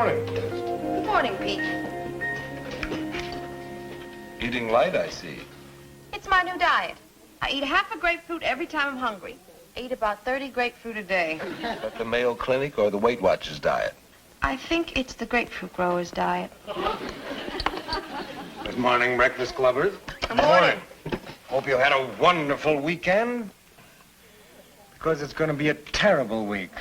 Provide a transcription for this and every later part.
morning. Good morning, Pete. Eating light, I see. It's my new diet. I eat half a grapefruit every time I'm hungry. I eat about 30 grapefruit a day. Is that the Mayo Clinic or the Weight Watchers diet? I think it's the grapefruit grower's diet. Good morning, Breakfast Clubbers. Good morning. Hope you had a wonderful weekend. Because it's going to be a terrible week.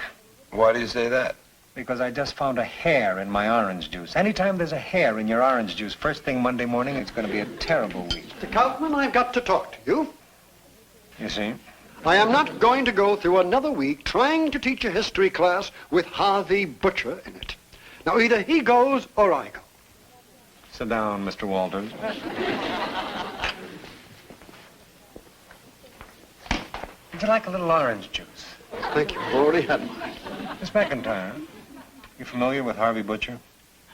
Why do you say that? Because I just found a hair in my orange juice. Anytime there's a hair in your orange juice, first thing Monday morning, it's going to be a terrible week. Mr. Kaufman, I've got to talk to you. You see? I am not going to go through another week trying to teach a history class with Harvey Butcher in it. Now, either he goes or I go. Sit down, Mr. Walters. Would you like a little orange juice? Thank you. I've already had mine. Miss McIntyre, you familiar with Harvey Butcher?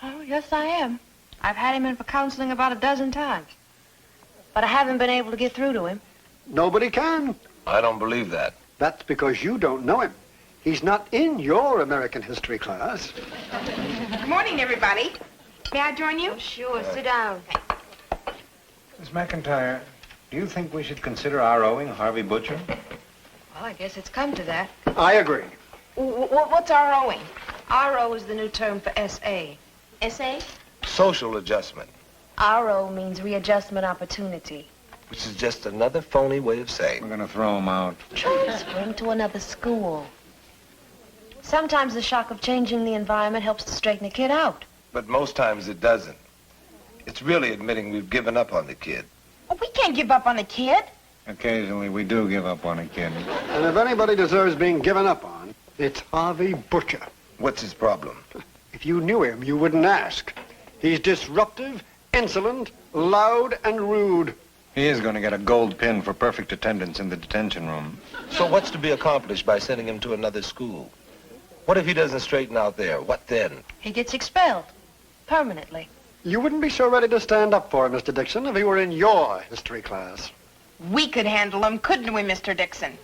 Oh, yes, I am. I've had him in for counseling about a dozen times. But I haven't been able to get through to him. Nobody can. I don't believe that. That's because you don't know him. He's not in your American history class. Good morning, everybody. May I join you? Oh, sure. Sit down. Miss McIntyre, do you think we should consider ROing Harvey Butcher? Well, I guess it's come to that. I agree. What's ROing? RO is the new term for SA. SA? Social adjustment, RO means readjustment opportunity. which is just another phony way of saying. We're going to throw him out. Transfer him to another school. Sometimes the shock of changing the environment helps to straighten a kid out. But most times it doesn't. It's really admitting we've given up on the kid. Oh, we can't give up on the kid. Occasionally, we do give up on a kid. And if anybody deserves being given up on, it's Harvey Butcher. What's his problem? If you knew him, you wouldn't ask. He's disruptive, insolent, loud, and rude. He is going to get a gold pin for perfect attendance in the detention room. So what's to be accomplished by sending him to another school? What if he doesn't straighten out there? What then? He gets expelled. Permanently. You wouldn't be so ready to stand up for him, Mr. Dixon, if he were in your history class. We could handle him, couldn't we, Mr. Dixon?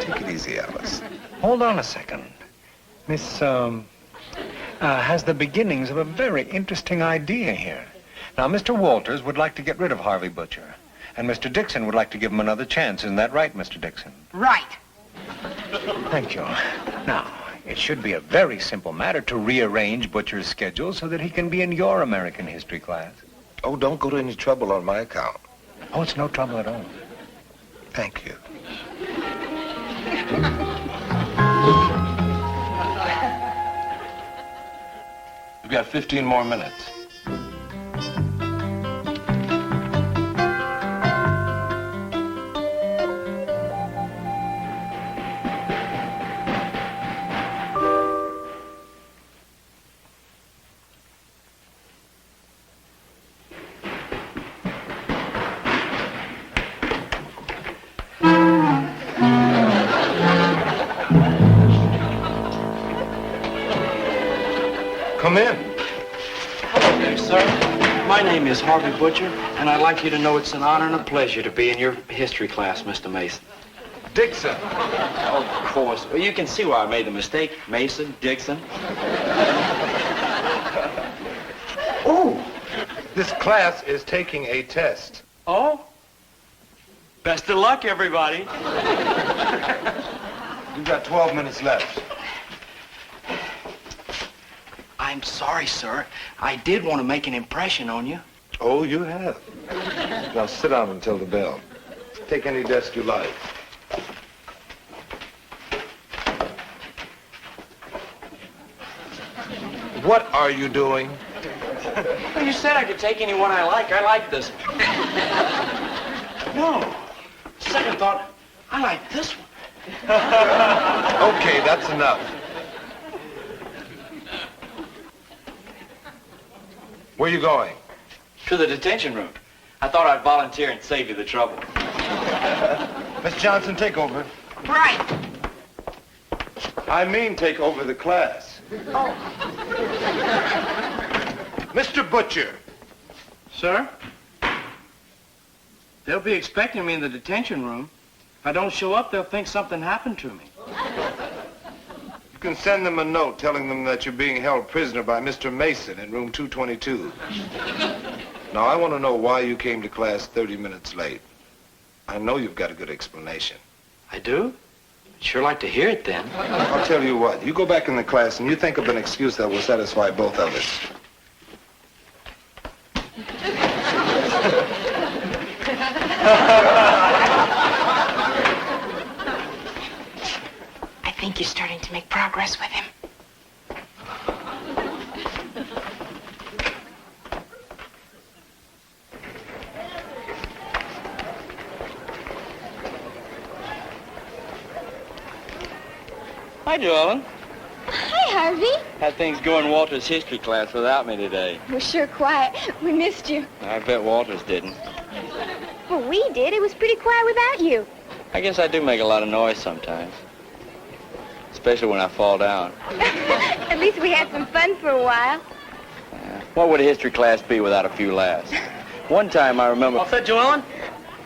Take it easy, Alice. Hold on a second. Miss, has the beginnings of a very interesting idea here. Now, Mr. Walters would like to get rid of Harvey Butcher. And Mr. Dixon would like to give him another chance. Isn't that right, Mr. Dixon? Right. Thank you. Now, it should be a very simple matter to rearrange Butcher's schedule so that he can be in your American history class. Oh, don't go to any trouble on my account. Oh, it's no trouble at all. Thank you. We've got 15 more minutes. Come in. Hello there, sir. My name is Harvey Butcher, and I'd like you to know it's an honor and a pleasure to be in your history class, Mr. Mason. Dixon. Of course. Well, you can see where I made the mistake. Mason, Dixon. Oh, this class is taking a test. Oh? Best of luck, everybody. You've got 12 minutes left. I'm sorry, sir. I did want to make an impression on you. Oh, you have. Now sit down until the bell. Take any desk you like. What are you doing? Well, you said I could take any one I like. I like this one. No. Second thought, I like this one. Okay, that's enough. Where are you going? To the detention room. I thought I'd volunteer and save you the trouble. Miss Johnson, take over. Right. I mean take over the class. Oh. Mr. Butcher. Sir? They'll be expecting me in the detention room. If I don't show up, they'll think something happened to me. You can send them a note telling them that you're being held prisoner by Mr. Mason in room 222. Now, I want to know why you came to class 30 minutes late. I know you've got a good explanation. I do? I'd sure like to hear it then. I'll tell you what. You go back in the class and you think of an excuse that will satisfy both of us. I think you're starting to make progress with him. Hi, Joellen. Hi, Harvey. How'd things go in Walter's history class without me today? We're sure quiet. We missed you. I bet Walters didn't. Well, we did. It was pretty quiet without you. I guess I do make a lot of noise sometimes. Especially when I fall down. At least we had some fun for a while. What would a history class be without a few laughs? One time I remember... All set, Joellen?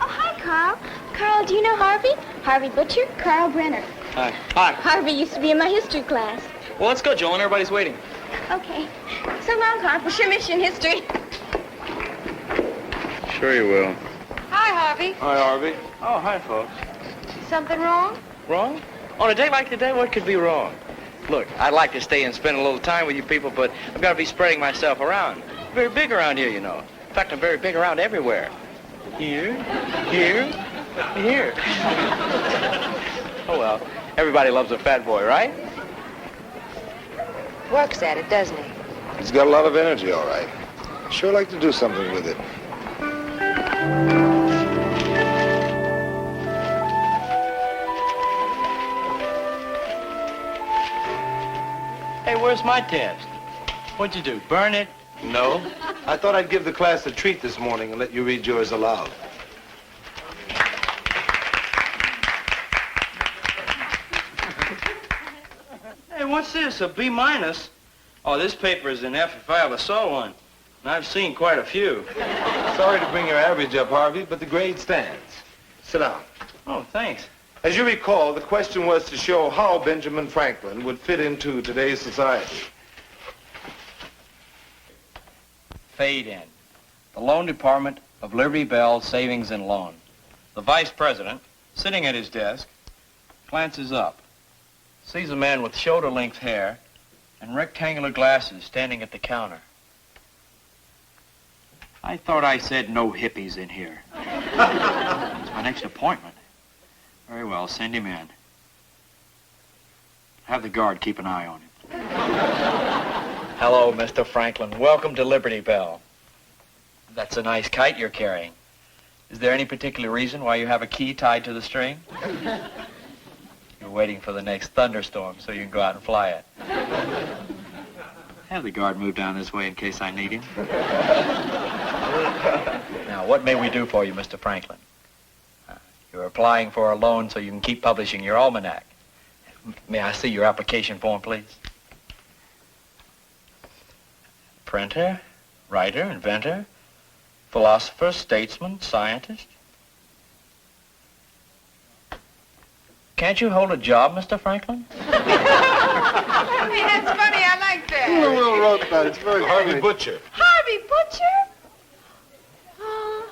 Oh, hi, Carl. Carl, do you know Harvey? Harvey Butcher, Carl Brenner. Hi. Hi. Harvey used to be in my history class. Well, let's go, Joellen. Everybody's waiting. Okay. So long, Carl. We sure miss you in history. Sure you will. Hi, Harvey. Hi, Harvey. Oh, hi, folks. Something wrong? Wrong? On a day like today, what could be wrong? Look, I'd like to stay and spend a little time with you people, but I've got to be spreading myself around. I'm very big around here, you know. In fact, I'm very big around everywhere. Here, here, here. Oh, well, everybody loves a fat boy, right? Works at it, doesn't he? He's got a lot of energy, all right. Sure like to do something with it. Hey, where's my test? What'd you do, burn it? No. I thought I'd give the class a treat this morning and let you read yours aloud. Hey, what's this, a B minus? Oh, this paper is an F if I ever saw one. And I've seen quite a few. Sorry to bring your average up, Harvey, but the grade stands. Sit down. Oh, thanks. As you recall, the question was to show how Benjamin Franklin would fit into today's society. Fade in. The loan department of Liberty Bell Savings and Loan. The vice president, sitting at his desk, glances up, sees a man with shoulder-length hair and rectangular glasses standing at the counter. I thought I said no hippies in here. It's my next appointment. Very well, send him in. Have the guard keep an eye on him. Hello, Mr. Franklin. Welcome to Liberty Bell. That's a nice kite you're carrying. Is there any particular reason why you have a key tied to the string? You're waiting for the next thunderstorm so you can go out and fly it. Have the guard move down this way in case I need him. Now, what may we do for you, Mr. Franklin? You're applying for a loan so you can keep publishing your almanac. May I see your application form, please? Printer, writer, inventor, philosopher, statesman, scientist. Can't you hold a job, Mr. Franklin? Hey, that's funny. I like that. Who wrote that? It's very Harvey funny. Butcher. Harvey Butcher?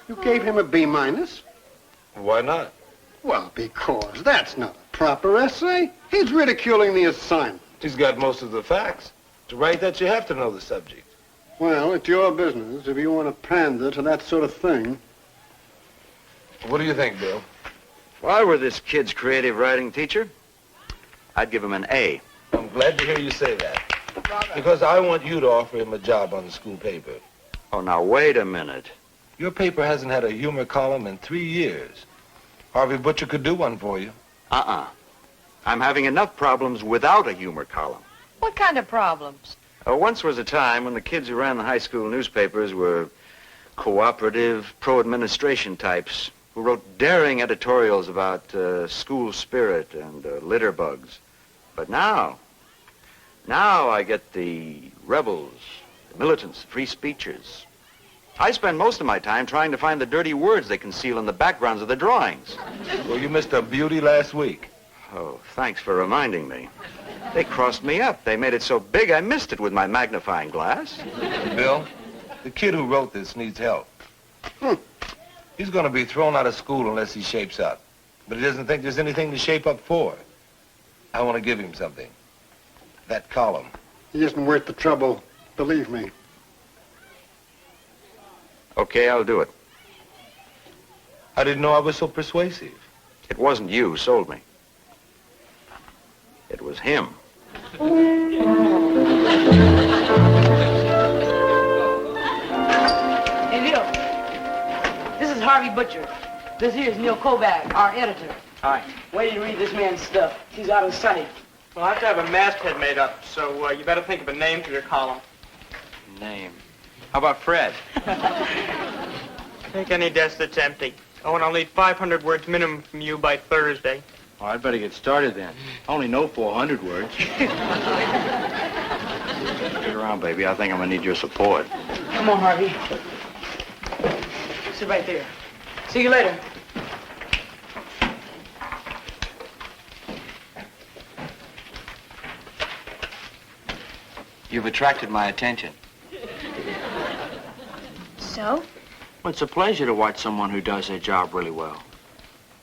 You gave him a B minus? Why not? Well, because that's not a proper essay. He's ridiculing the assignment. He's got most of the facts. To write that, you have to know the subject. Well, it's your business if you want to pander to that sort of thing. What do you think, Bill? If I were this kid's creative writing teacher, I'd give him an A. I'm glad to hear you say that. Because I want you to offer him a job on the school paper. Oh, now, wait a minute. Your paper hasn't had a humor column in 3 years. Harvey Butcher could do one for you. I'm having enough problems without a humor column. What kind of problems? Once was a time when the kids who ran the high school newspapers were cooperative, pro-administration types who wrote daring editorials about school spirit and litter bugs. But now I get the rebels, the militants, free speechers. I spend most of my time trying to find the dirty words they conceal in the backgrounds of the drawings. Well, you missed a beauty last week. Oh, thanks for reminding me. They crossed me up. They made it so big I missed it with my magnifying glass. Bill, the kid who wrote this needs help. He's going to be thrown out of school unless he shapes up. But he doesn't think there's anything to shape up for. I want to give him something. That column. He isn't worth the trouble, believe me. Okay, I'll do it. I didn't know I was so persuasive. It wasn't you who sold me. It was him. Hey, Neil. This is Harvey Butcher. This here is Neil Kovac, our editor. Hi. Wait till you read this man's stuff. He's out of sight. Well, I have to have a masthead made up, so you better think of a name for your column. Name. How about Fred? Take any desk that's empty. I want to leave 500 words minimum from you by Thursday. Oh, I'd better get started then. I only know 400 words. Get around, baby. I think I'm gonna need your support. Come on, Harvey. Sit right there. See you later. You've attracted my attention. So? Well, it's a pleasure to watch someone who does their job really well.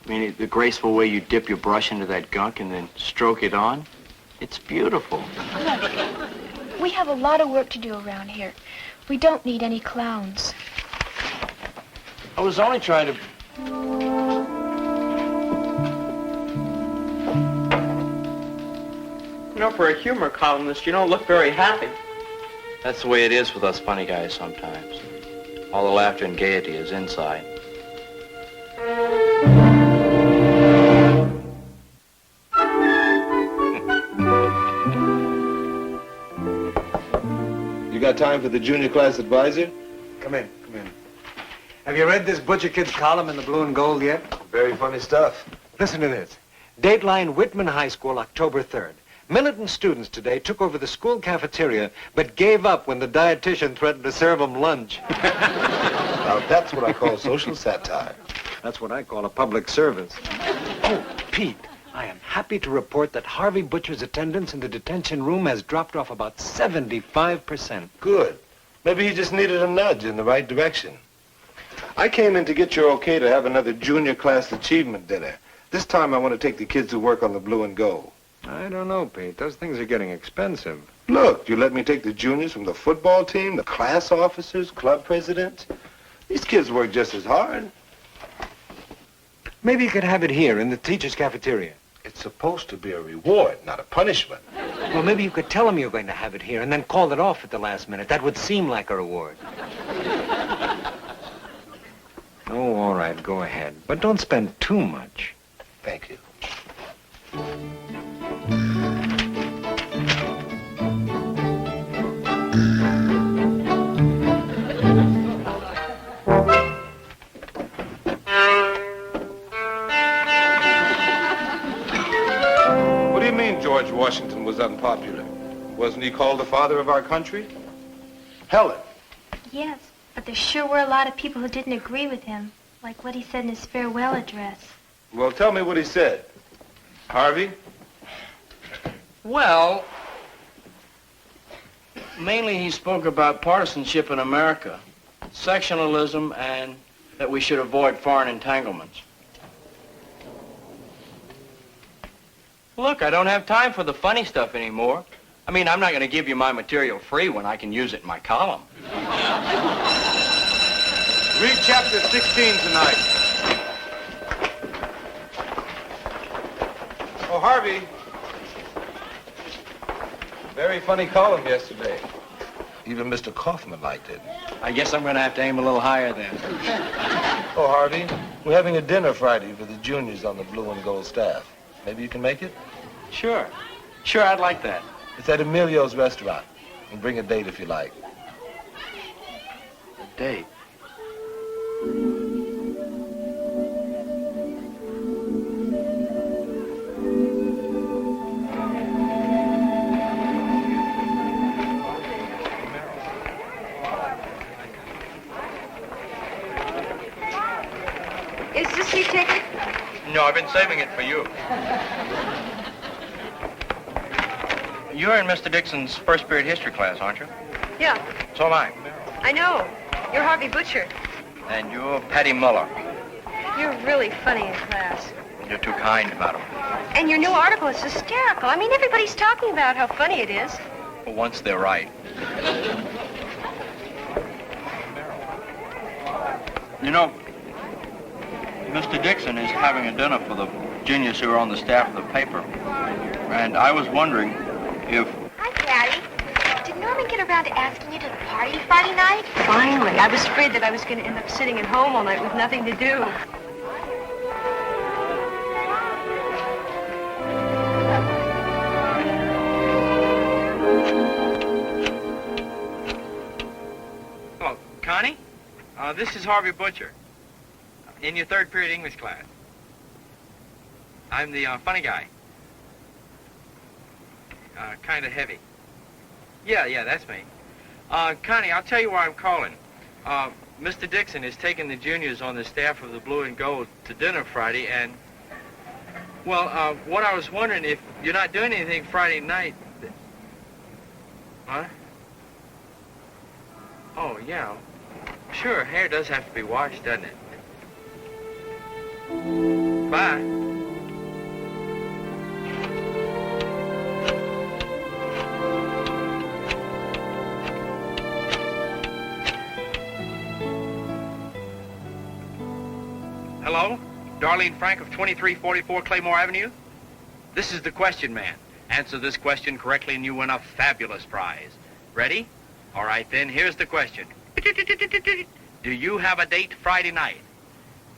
I mean, the graceful way you dip your brush into that gunk and then stroke it on, it's beautiful. We have a lot of work to do around here. We don't need any clowns. I was only trying to... You know, for a humor columnist, you don't look very happy. That's the way it is with us funny guys sometimes. All the laughter and gaiety is inside. You got time for the junior class advisor? Come in, come in. Have you read this Butcher Kid's column in the Blue and Gold yet? Very funny stuff. Listen to this. Dateline Whitman High School, October 3rd. Militant students today took over the school cafeteria, but gave up when the dietitian threatened to serve them lunch. Now, that's what I call social satire. That's what I call a public service. Oh, Pete, I am happy to report that Harvey Butcher's attendance in the detention room has dropped off about 75%. Good. Maybe he just needed a nudge in the right direction. I came in to get your okay to have another junior class achievement dinner. This time I want to take the kids who work on the Blue and Gold. I don't know, Pete. Those things are getting expensive. Look, you let me take the juniors from the football team, the class officers, club presidents. These kids work just as hard. Maybe you could have it here in the teacher's cafeteria. It's supposed to be a reward, not a punishment. Well, maybe you could tell them you're going to have it here and then call it off at the last minute. That would seem like a reward. Oh, all right, go ahead. But don't spend too much. Thank you. What do you mean George Washington was unpopular? Wasn't he called the father of our country? Helen. Yes, but there sure were a lot of people who didn't agree with him, like what he said in his farewell address. Well, tell me what he said. Harvey? Well, mainly he spoke about partisanship in America, sectionalism, and that we should avoid foreign entanglements. Look, I don't have time for the funny stuff anymore. I mean, I'm not going to give you my material free when I can use it in my column. Read chapter 16 tonight. Oh, Harvey. Very funny column yesterday. Even Mr. Kaufman liked it. I guess I'm going to have to aim a little higher then. Oh, Harvey, we're having a dinner Friday for the juniors on the Blue and Gold staff. Maybe you can make it? Sure. Sure, I'd like that. It's at Emilio's restaurant. And bring a date if you like. A date. Is this your ticket? No, I've been saving it for you. You're in Mr. Dixon's first period history class, aren't you? Yeah, So am I. I know. You're Harvey Butcher. And you're Patty Muller. You're really funny in class. You're too kind, madam. And your new article is hysterical. I mean, everybody's talking about how funny it is. For once, they're right. You know, Mr. Dixon is having a dinner for the juniors who are on the staff of the paper. And I was wondering if... Hi, Patty. Did Norman get around to asking you to the party Friday night? Finally. I was afraid that I was going to end up sitting at home all night with nothing to do. Oh, Connie? This is Harvey Butcher. In your third period English class. I'm the funny guy. Kind of heavy. Yeah, that's me. Connie, I'll tell you why I'm calling. Mr. Dixon is taking the juniors on the staff of the Blue and Gold to dinner Friday, and... Well, what I was wondering, if you're not doing anything Friday night... What? Oh, yeah. Sure, hair does have to be washed, doesn't it? Bye. Hello? Darlene Frank of 2344 Claymore Avenue? This is the question man. Answer this question correctly and you win a fabulous prize. Ready? All right, then, here's the question. Do you have a date Friday night?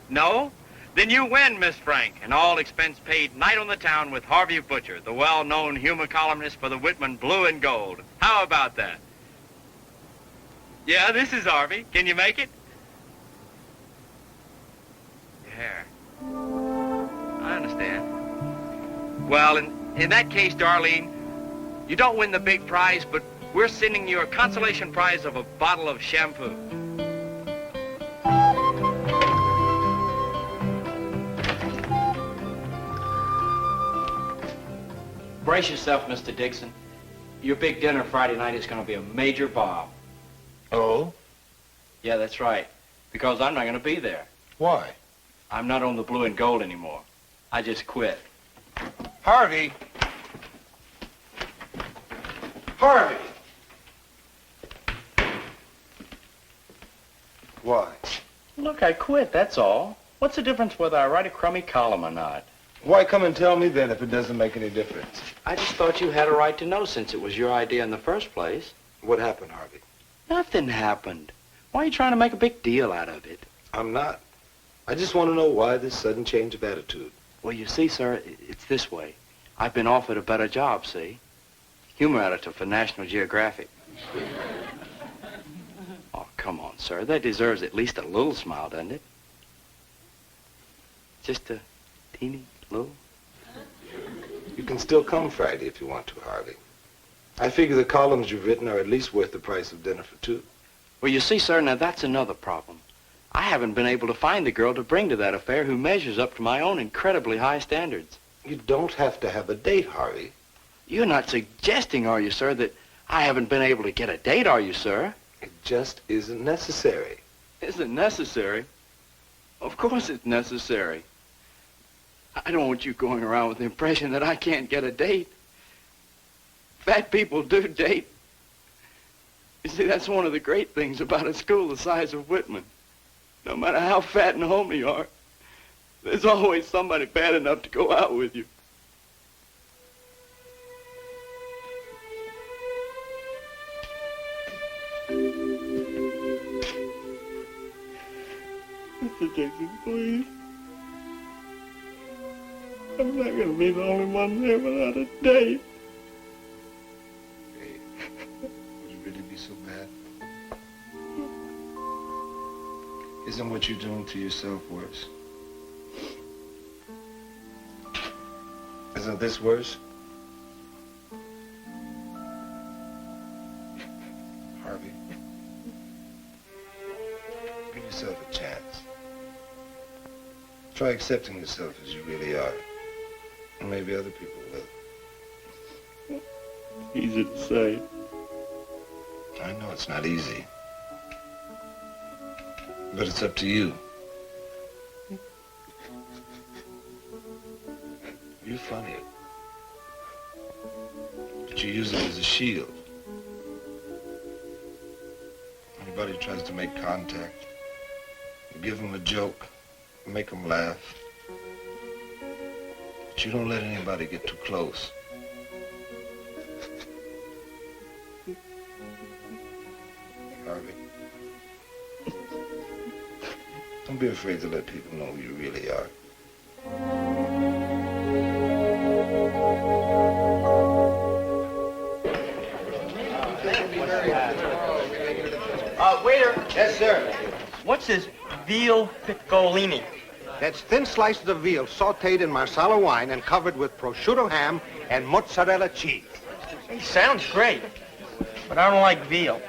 No? Then you win, Miss Frank, an all-expense paid night on the town with Harvey Butcher, the well-known humor columnist for the Whitman Blue and Gold. How about that? Yeah, this is Harvey. Can you make it? Your hair. I understand. Well, in that case, Darlene, you don't win the big prize, but we're sending you a consolation prize of a bottle of shampoo. Brace yourself, Mr. Dixon. Your big dinner Friday night is going to be a major bomb. Oh? Yeah, that's right. Because I'm not going to be there. Why? I'm not on the Blue and Gold anymore. I just quit. Harvey! Harvey! Why? Look, I quit, that's all. What's the difference whether I write a crummy column or not? Why come and tell me then if it doesn't make any difference? I just thought you had a right to know since it was your idea in the first place. What happened, Harvey? Nothing happened. Why are you trying to make a big deal out of it? I'm not. I just want to know why this sudden change of attitude. Well, you see, sir, it's this way. I've been offered a better job, see? Humor editor for National Geographic. Oh, come on, sir. That deserves at least a little smile, doesn't it? Just a teeny little. You can still come Friday if you want to, Harvey. I figure the columns you've written are at least worth the price of dinner for two. Well, you see, sir, now that's another problem. I haven't been able to find the girl to bring to that affair who measures up to my own incredibly high standards. You don't have to have a date, Harvey. You're not suggesting, are you, sir, that I haven't been able to get a date, are you, sir? It just isn't necessary. Isn't necessary? Of course it's necessary. I don't want you going around with the impression that I can't get a date. Fat people do date. You see, that's one of the great things about a school the size of Whitman. No matter how fat and homely you are, there's always somebody bad enough to go out with you. Mr. Dixon, please. I'm not going to be the only one there without a date. Hey, would you really be so bad? Isn't what you're doing to yourself worse? Isn't this worse? Harvey, give yourself a chance. Try accepting yourself as you really are. And maybe other people will. easy to say. I know it's not easy. But it's up to you. You're funny. But you use it as a shield. Anybody who tries to make contact, you give them a joke, make them laugh. But you don't let anybody get too close. Harvey, don't be afraid to let people know who you really are. Waiter. Yes, sir. What's this veal piccolini? That's thin slices of veal sautéed in marsala wine and covered with prosciutto ham and mozzarella cheese. Hey, sounds great, but I don't like veal.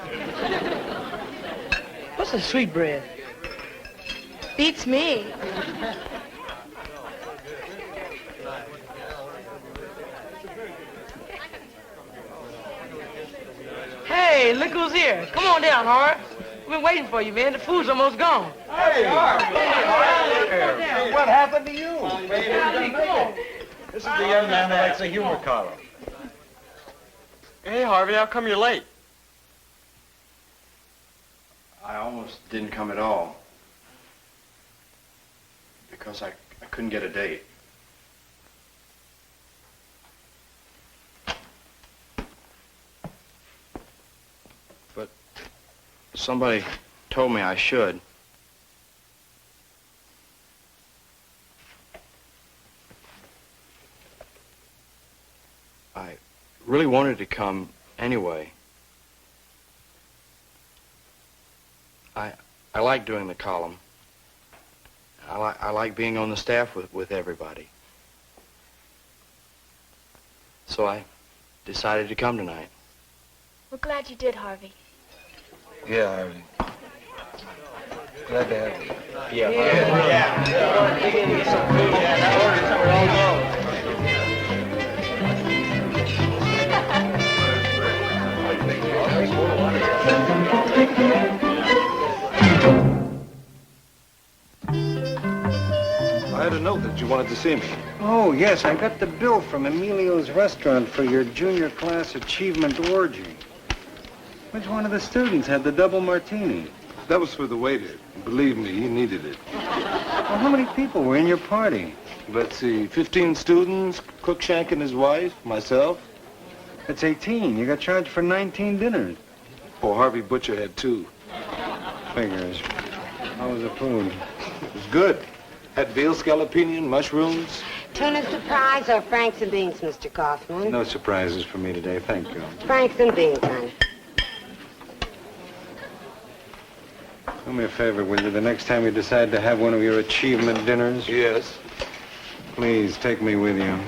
What's the sweet bread? Beats me. Hey, look who's here. Come on down, Hart. We've been waiting for you, man. The food's almost gone. Hey, what happened to you? This is the young man that likes the humor column. Hey, Harvey, how come you're late? I almost didn't come at all. Because I couldn't get a date. But somebody told me I should. I really wanted to come anyway. I like doing the column. I like being on the staff with everybody. So I decided to come tonight. We're glad you did, Harvey. Yeah, Harvey. Glad to have you. I had a note that you wanted to see me. Oh, yes, I got the bill from Emilio's restaurant for your junior class achievement orgy. Which one of the students had the double martini? That was for the waiter. Believe me, he needed it. Well, how many people were in your party? Let's see, 15 students, Cruikshank and his wife, myself. That's 18. You got charged for 19 dinners. Oh, Harvey Butcher had 2. Figures. How was the food? It was good. Had veal scallopini and mushrooms. Tuna surprise or Franks and beans, Mr. Kaufman? No surprises for me today, thank you. Franks and beans, honey. Do me a favor, will you? The next time you decide to have one of your achievement dinners, Yes. please take me with you.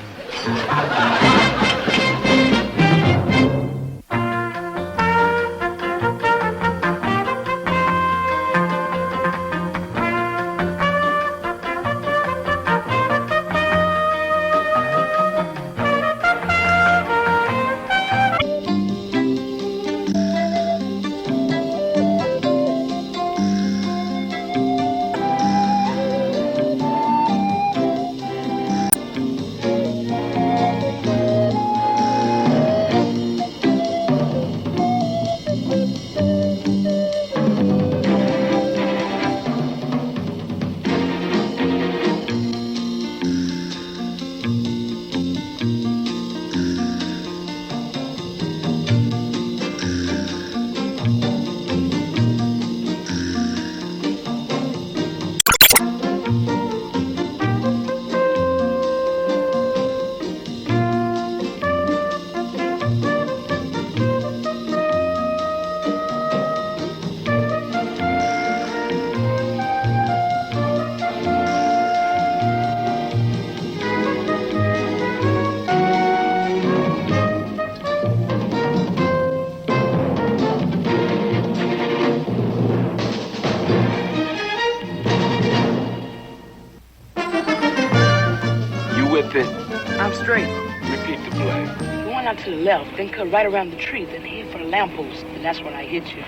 to the left, then cut right around the tree, then head for the lamppost, and that's when I hit you.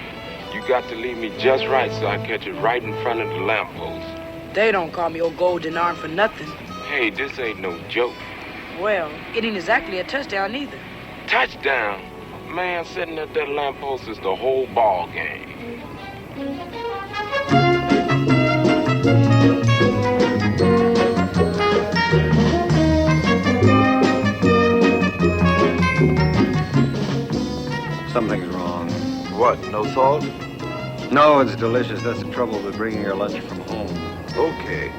You got to lead me just right so I catch it right in front of the lamppost. They don't call me old golden arm for nothing. Hey, this ain't no joke. Well, it ain't exactly a touchdown either. Touchdown? Man, sitting at that lamppost is the whole ball game. Something's wrong. What, no salt? No, it's delicious. That's the trouble with bringing your lunch from home. Okay.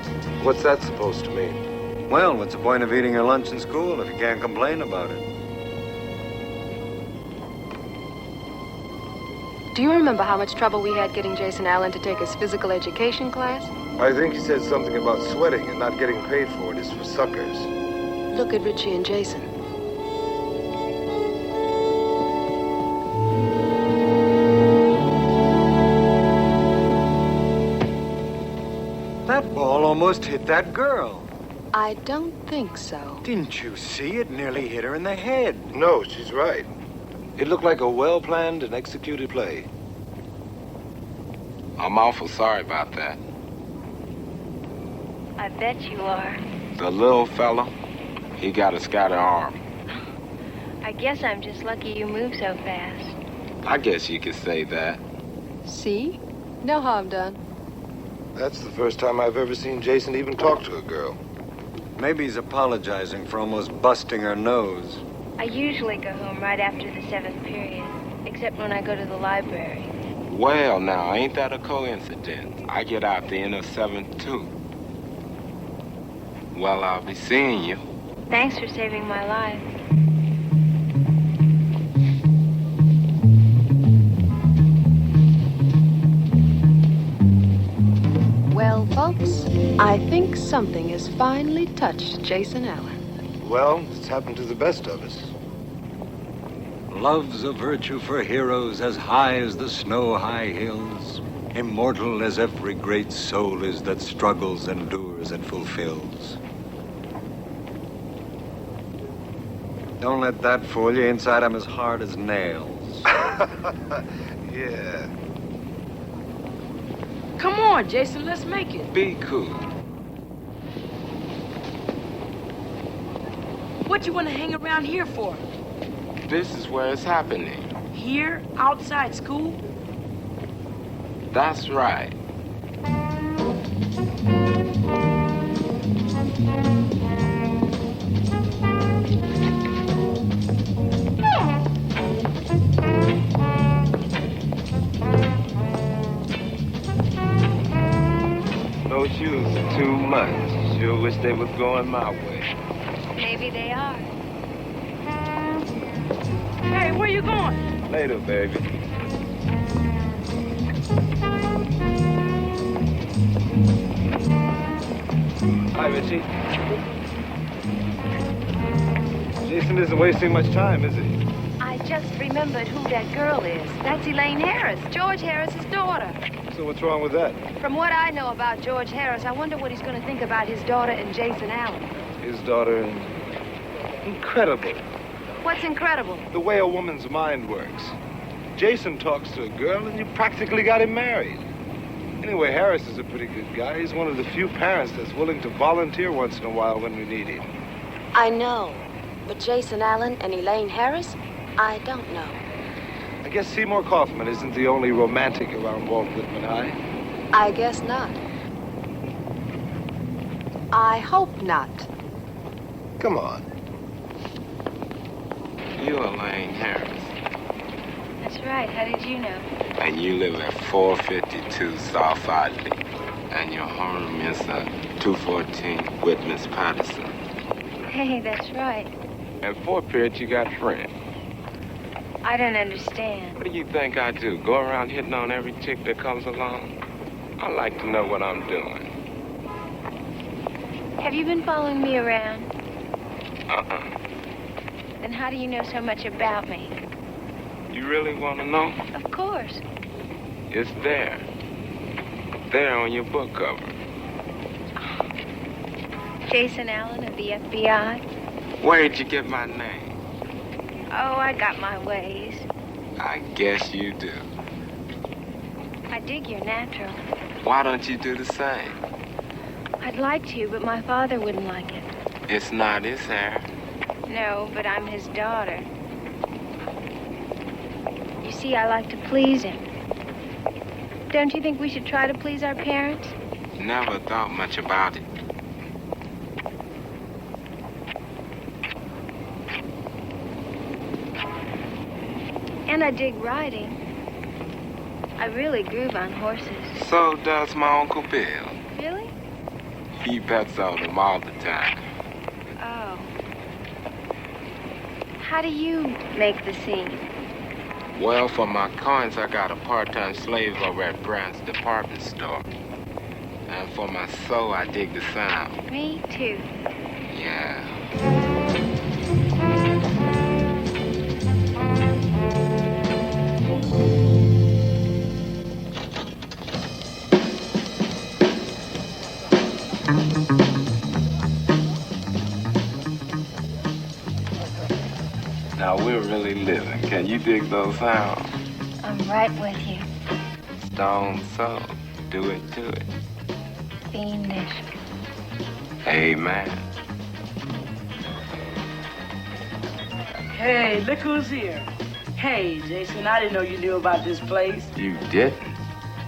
What's that supposed to mean? Well, what's the point of eating your lunch in school if you can't complain about it? Do you remember how much trouble we had getting Jason Allen to take his physical education class? I think he said something about sweating and not getting paid for it is for suckers. Look at Richie and Jason. That ball almost hit that girl. I don't think so. Didn't you see? It nearly hit her in the head. No, she's right. It looked like a well-planned and executed play. I'm awful sorry about that. I bet you are. The little fella, he got a scattered arm. I guess I'm just lucky you move so fast. I guess you could say that. See? No harm done. That's the first time I've ever seen Jason even talk to a girl. Maybe he's apologizing for almost busting her nose. I usually go home right after the 7th period, except when I go to the library. Well, now, ain't that a coincidence? I get out the end of 7th, too. Well, I'll be seeing you. Thanks for saving my life. Well, folks, I think something has finally touched Jason Allen. Well, it's happened to the best of us. Love's a virtue for heroes as high as the snow-high hills, immortal as every great soul is that struggles, endures, and fulfills. Don't let that fool you. Inside I'm as hard as nails. Yeah. Come on, Jason, let's make it. Be cool. What you want to hang around here for? This is where it's happening. Here, outside school? That's right. Those shoes are too much. Sure wish they was going my way. Maybe they are. Hey, where you going? Later, baby. Hi, Richie. Jason isn't wasting much time, is he? I just remembered who that girl is. That's Elaine Harris, George Harris's daughter. So what's wrong with that? From what I know about George Harris, I wonder what he's going to think about his daughter and Jason Allen. His daughter, incredible. What's incredible? The way a woman's mind works. Jason talks to a girl and you practically got him married. Anyway, Harris is a pretty good guy. He's one of the few parents that's willing to volunteer once in a while when we need him. I know, but Jason Allen and Elaine Harris, I don't know. I guess Seymour Kaufman isn't the only romantic around Walt Whitman High. I guess not. I hope not. Come on. You Elaine Harris. That's right. How did you know? And you live at 452 South Audley. And your home is 214 Whitman's Patterson. Hey, that's right. And 4th period, you got a friend. I don't understand. What do you think I do? Go around hitting on every chick that comes along? I like to know what I'm doing. Have you been following me around? Uh-uh. Then how do you know so much about me? You really want to know? Of course. It's there. There on your book cover. Jason Allen of the FBI? Where'd you get my name? Oh, I got my ways. I guess you do. I dig your natural. Why don't you do the same? I'd like to, but my father wouldn't like it. It's not his hair. No, but I'm his daughter. You see, I like to please him. Don't you think we should try to please our parents? Never thought much about it. And I dig riding. I really groove on horses. So does my Uncle Bill. Really? He bets on them all the time. Oh. How do you make the scene? Well, for my coins, I got a part-time slave over at Brandt's department store. And for my soul, I dig the sound. Me too. Yeah. Now we're really living. Can you dig those sounds? I'm right with you. Stone soul. Do it to it. Fiendish. Amen. Hey, look who's here. Hey, Jason, I didn't know you knew about this place. You didn't?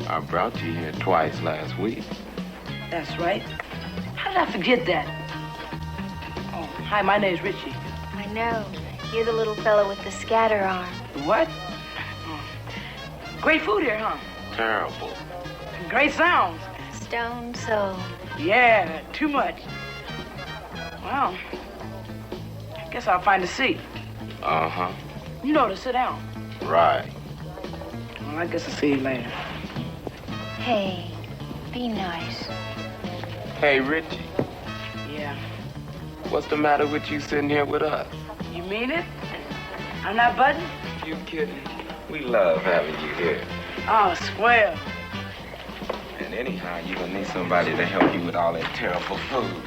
I brought you here twice last week. That's right. How did I forget that? Oh, hi, my name's Richie. I know. You're the little fellow with the scatter arm. What? Oh. Great food here, huh? Terrible. Great sounds. Stone soul. Yeah, too much. Well, I guess I'll find a seat. Uh-huh. You know to sit down. Right. Well, I guess I'll see you later. Hey, be nice. Hey, Richie. Yeah. What's the matter with you sitting here with us? You mean it? I'm not budding? You kidding? We love having you here. Oh, swell. And anyhow, you're gonna need somebody to help you with all that terrible food.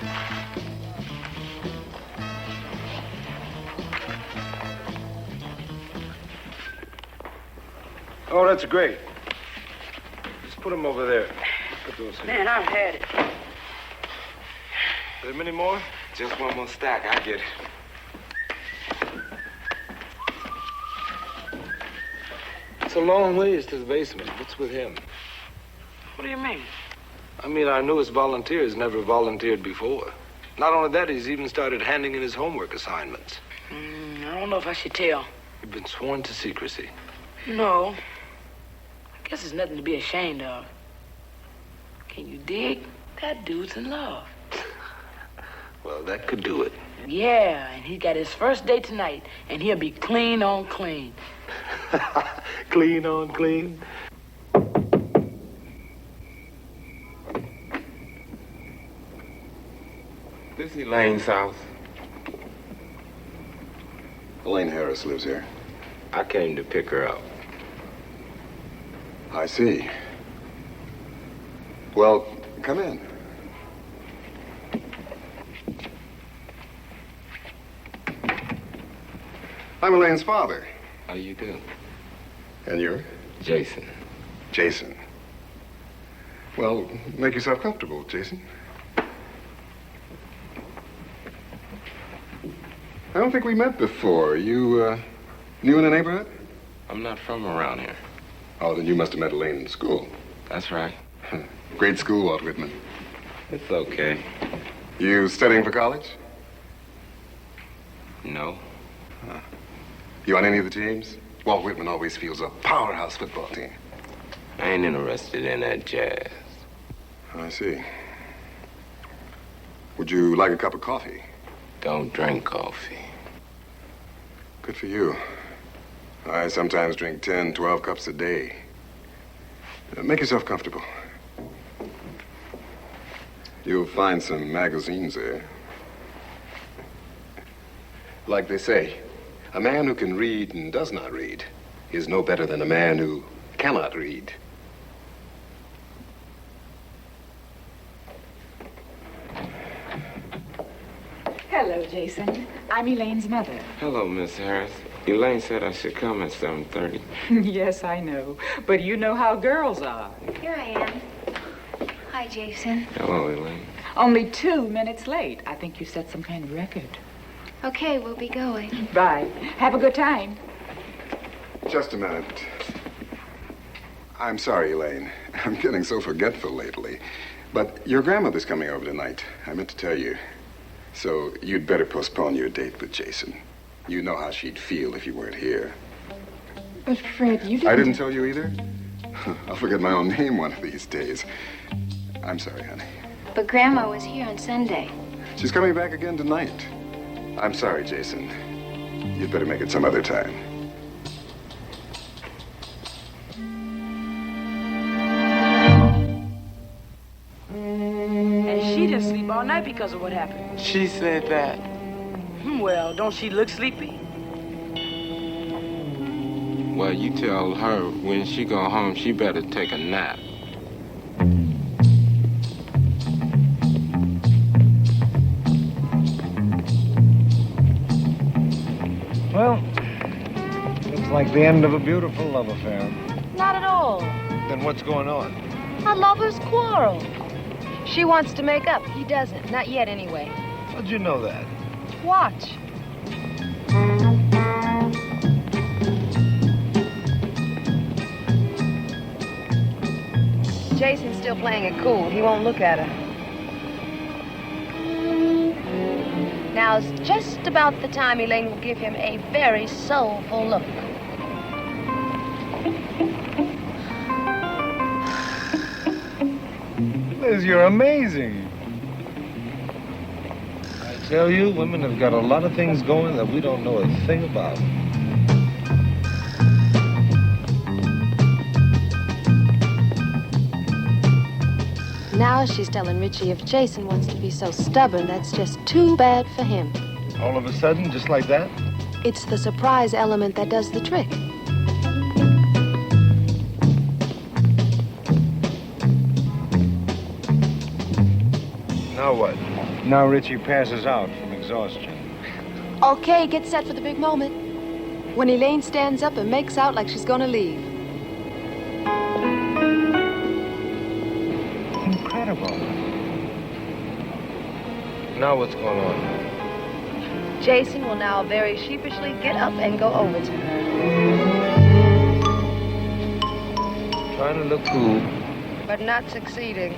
Oh, that's great. Just put them over there. Put those here. Man, I've had it. Are there many more? Just one more stack, I get it. It's a long ways to the basement. What's with him? What do you mean? I mean, our newest volunteer has never volunteered before. Not only that, he's even started handing in his homework assignments. I don't know if I should tell. You've been sworn to secrecy. No. I guess it's nothing to be ashamed of. Can you dig? That dude's in love. Well, that could do it. Yeah, and he got his first date tonight, and he'll be clean on clean. Clean on clean? This Elaine's house. Elaine Harris lives here. I came to pick her up. I see. Well, come in. I'm Elaine's father. How you do? And you're? Jason. Jason. Well, make yourself comfortable, Jason. I don't think we met before. You, new in the neighborhood? I'm not from around here. Oh, then you must have met Elaine in school. That's right. Great school, Walt Whitman. It's okay. You studying for college? No. Huh. You on any of the teams? Walt Whitman always feels a powerhouse football team. I ain't interested in that jazz. I see. Would you like a cup of coffee? Don't drink coffee. Good for you. I sometimes drink 10, 12 cups a day. Make yourself comfortable. You'll find some magazines there. Like they say, a man who can read and does not read is no better than a man who cannot read. Hello, Jason. I'm Elaine's mother. Hello, Miss Harris. Elaine said I should come at 7:30. Yes, I know. But you know how girls are. Here I am. Hi, Jason. Hello, Elaine. Only 2 minutes late. I think you set some kind of record. Okay, we'll be going. Bye. Have a good time. Just a minute. I'm sorry, Elaine. I'm getting so forgetful lately. But your grandmother's coming over tonight. I meant to tell you. So you'd better postpone your date with Jason. You know how she'd feel if you weren't here. But Fred, you didn't... I didn't tell you either? I'll forget my own name one of these days. I'm sorry, honey. But Grandma was here on Sunday. She's coming back again tonight. I'm sorry, Jason. You'd better make it some other time. And she didn't sleep all night because of what happened. She said that. Well, don't she look sleepy? Well, you tell her when she go home, she better take a nap. Well, looks like the end of a beautiful love affair. Not at all. Then what's going on? A lover's quarrel. She wants to make up. He doesn't. Not yet, anyway. How'd you know that? Watch. Jason's still playing it cool. He won't look at her. Now's just about the time Elaine will give him a very soulful look. Liz, you're amazing. I tell you, women have got a lot of things going that we don't know a thing about. Now she's telling Richie if Jason wants to be so stubborn, that's just too bad for him. All of a sudden, just like that? It's the surprise element that does the trick. Now what? Now Richie passes out from exhaustion. Okay, get set for the big moment. When Elaine stands up and makes out like she's gonna leave. Incredible. Now what's going on? Jason will now very sheepishly get up and go over to her. Trying to look cool. But not succeeding.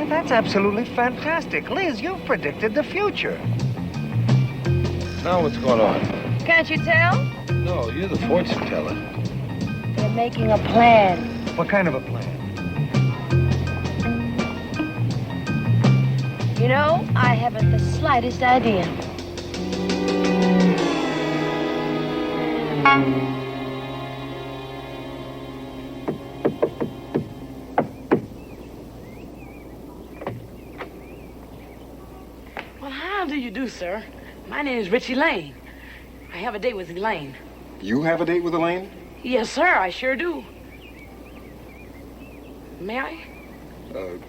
That's absolutely fantastic. Liz, you've predicted the future. Now what's going on? Can't you tell? No, you're the fortune teller. They're making a plan. What kind of a plan? You know, I haven't the slightest idea. Well, how do you do, sir? My name is Richie Lane. I have a date with Elaine. You have a date with Elaine? Yes, sir, I sure do. May I?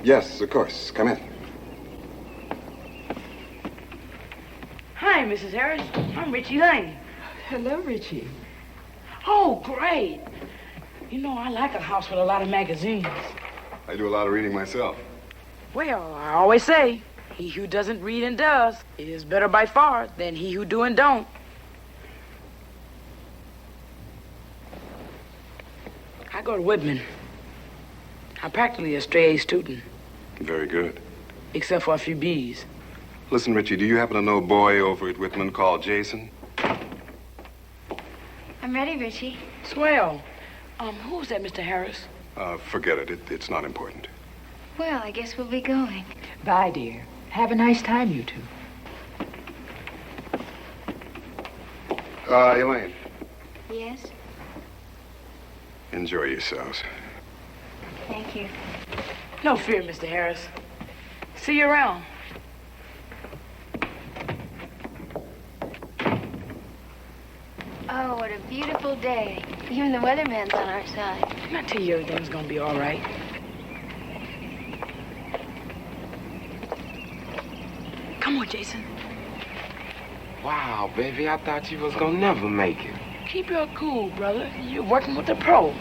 Yes, of course. Come in. Hi, Mrs. Harris. I'm Richie Lane. Hello, Richie. Oh, great. You know, I like a house with a lot of magazines. I do a lot of reading myself. Well, I always say, he who doesn't read and does is better by far than he who do and don't. I go to Whitman. I'm practically a straight A student, Very good. except for a few B's. Listen, Richie, do you happen to know a boy over at Whitman called Jason? I'm ready, Richie. Swell. Who's that, Mr. Harris? Forget it. It's not important. Well, I guess we'll be going. Bye, dear. Have a nice time, you two. Elaine, Yes? enjoy yourselves. Thank you. No fear, Mr. Harris. See you around. Oh, what a beautiful day. Even the weatherman's on our side. Didn't I tell you everything's gonna be all right? Come on, Jason. Wow, baby, I thought you was gonna never make it. Keep your cool, brother. You're working with the pro.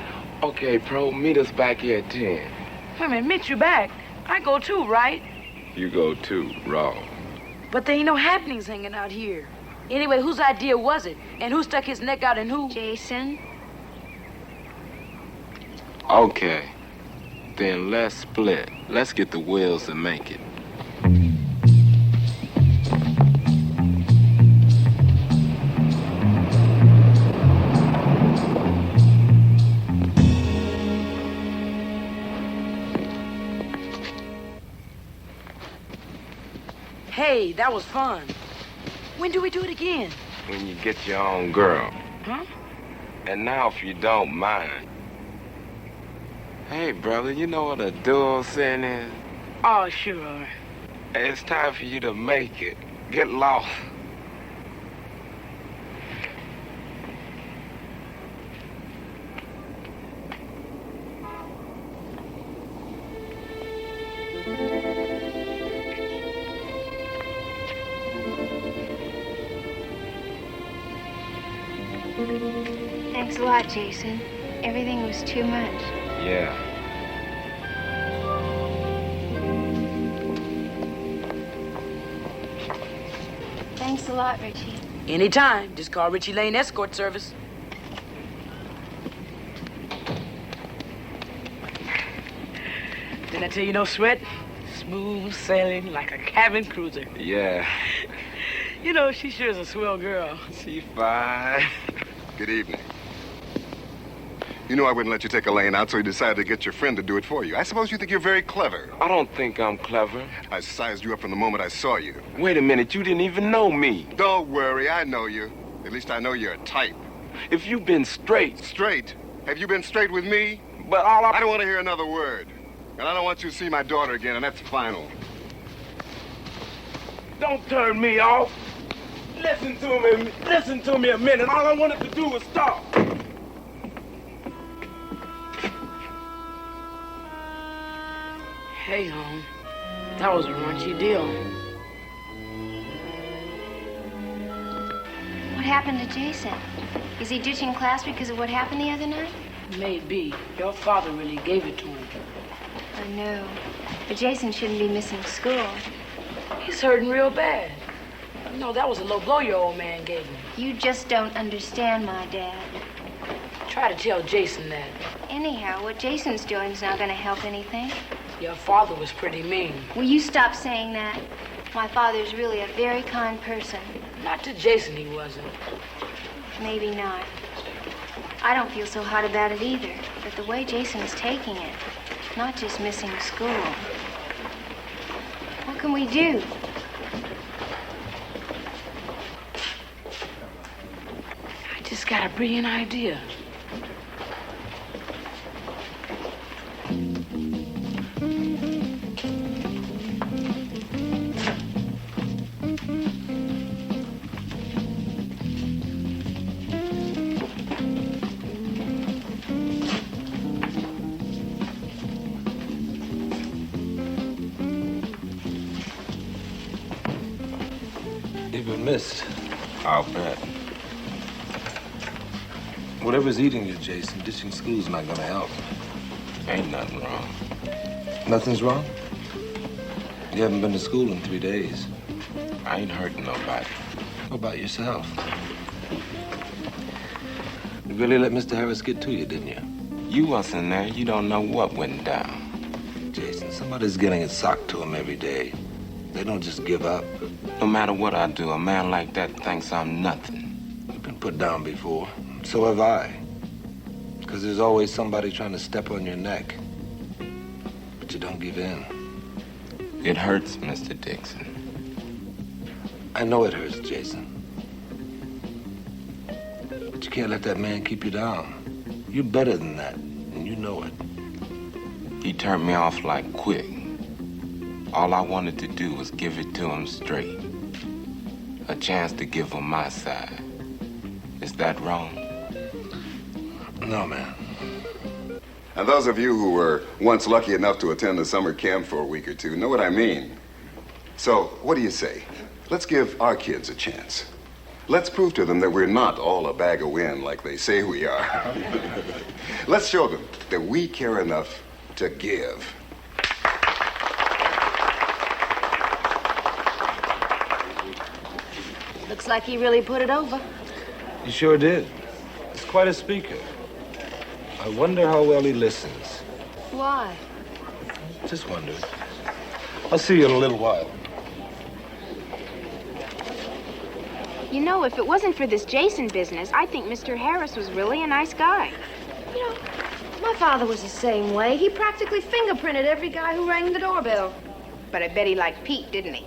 Okay, pro, meet us back here at 10. Wait a minute, meet you back. I go too, right? You go too, Raw. But there ain't no happenings hanging out here. Anyway, whose idea was it? And who stuck his neck out and who? Jason. Okay. Then let's split. Let's get the wheels and make it. Hey, that was fun. When do we do it again? When you get your own girl. Huh? And now, if you don't mind. Hey, brother, you know what a dual sin is? Oh, sure. It's time for you to make it. Get lost. Thanks a lot, Jason. Everything was too much. Yeah. Thanks a lot, Richie. Anytime. Just call Richie Lane Escort Service. Didn't I tell you no sweat? Smooth sailing like a cabin cruiser. Yeah. You know, she sure is a swell girl. She fine. Good evening. You know I wouldn't let you take Elaine out, so you decided to get your friend to do it for you. I suppose you think you're very clever. I don't think I'm clever. I sized you up from the moment I saw you. Wait a minute, you didn't even know me. Don't worry, I know you. At least I know you're a type. If you've been straight. Straight? Have you been straight with me? But I don't want to hear another word. And I don't want you to see my daughter again, and that's final. Don't turn me off. Listen to me a minute. All I wanted to do was stop. Hey, home. That was a raunchy deal. What happened to Jason? Is he ditching class because of what happened the other night? Maybe. Your father really gave it to him. I know. But Jason shouldn't be missing school. He's hurting real bad. No, that was a low blow your old man gave him. You just don't understand my dad. Try to tell Jason that. Anyhow, what Jason's doing is not going to help anything. Your father was pretty mean. Will you stop saying that? My father's really a very kind person. Not to Jason, he wasn't. Maybe not. I don't feel so hot about it either. But the way Jason's taking it, not just missing school. What can we do? I just got a brilliant idea. You've been missed. I'll bet. Whatever's eating you, Jason, ditching school's not gonna help. Ain't nothing wrong. Nothing's wrong? You haven't been to school in 3 days. I ain't hurting nobody. What about yourself? You really let Mr. Harris get to you, didn't you? You wasn't there. You don't know what went down. Jason, somebody's getting it socked to them every day. They don't just give up. No matter what I do, a man like that thinks I'm nothing. You've been put down before. So have I. Because there's always somebody trying to step on your neck. But you don't give in. It hurts, Mr. Dixon. I know it hurts, Jason. But you can't let that man keep you down. You're better than that, and you know it. He turned me off like quick. All I wanted to do was give it to him straight. A chance to give him my side. Is that wrong? No, man. And those of you who were once lucky enough to attend the summer camp for a week or two know what I mean. So, what do you say? Let's give our kids a chance. Let's prove to them that we're not all a bag of wind like they say we are. Let's show them that we care enough to give. Looks like he really put it over. He sure did. He's quite a speaker. I wonder how well he listens. Why? Just wonder. I'll see you in a little while. You know, if it wasn't for this Jason business, I think Mr. Harris was really a nice guy. You know, my father was the same way. He practically fingerprinted every guy who rang the doorbell. But I bet he liked Pete, didn't he?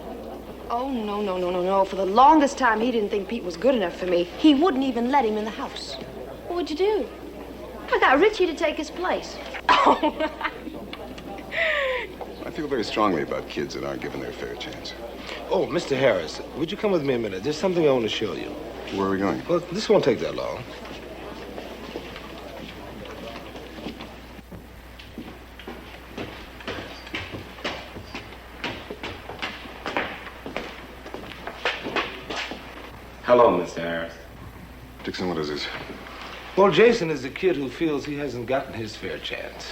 Oh, no. For the longest time, he didn't think Pete was good enough for me. He wouldn't even let him in the house. What'd you do? I got Richie to take his place. I feel very strongly about kids that aren't given their fair chance. Oh, Mr. Harris, would you come with me a minute? There's something I want to show you. Where are we going? Well, this won't take that long. Hello, Mr. Harris. Dixon, what is this? Well, Jason is a kid who feels he hasn't gotten his fair chance.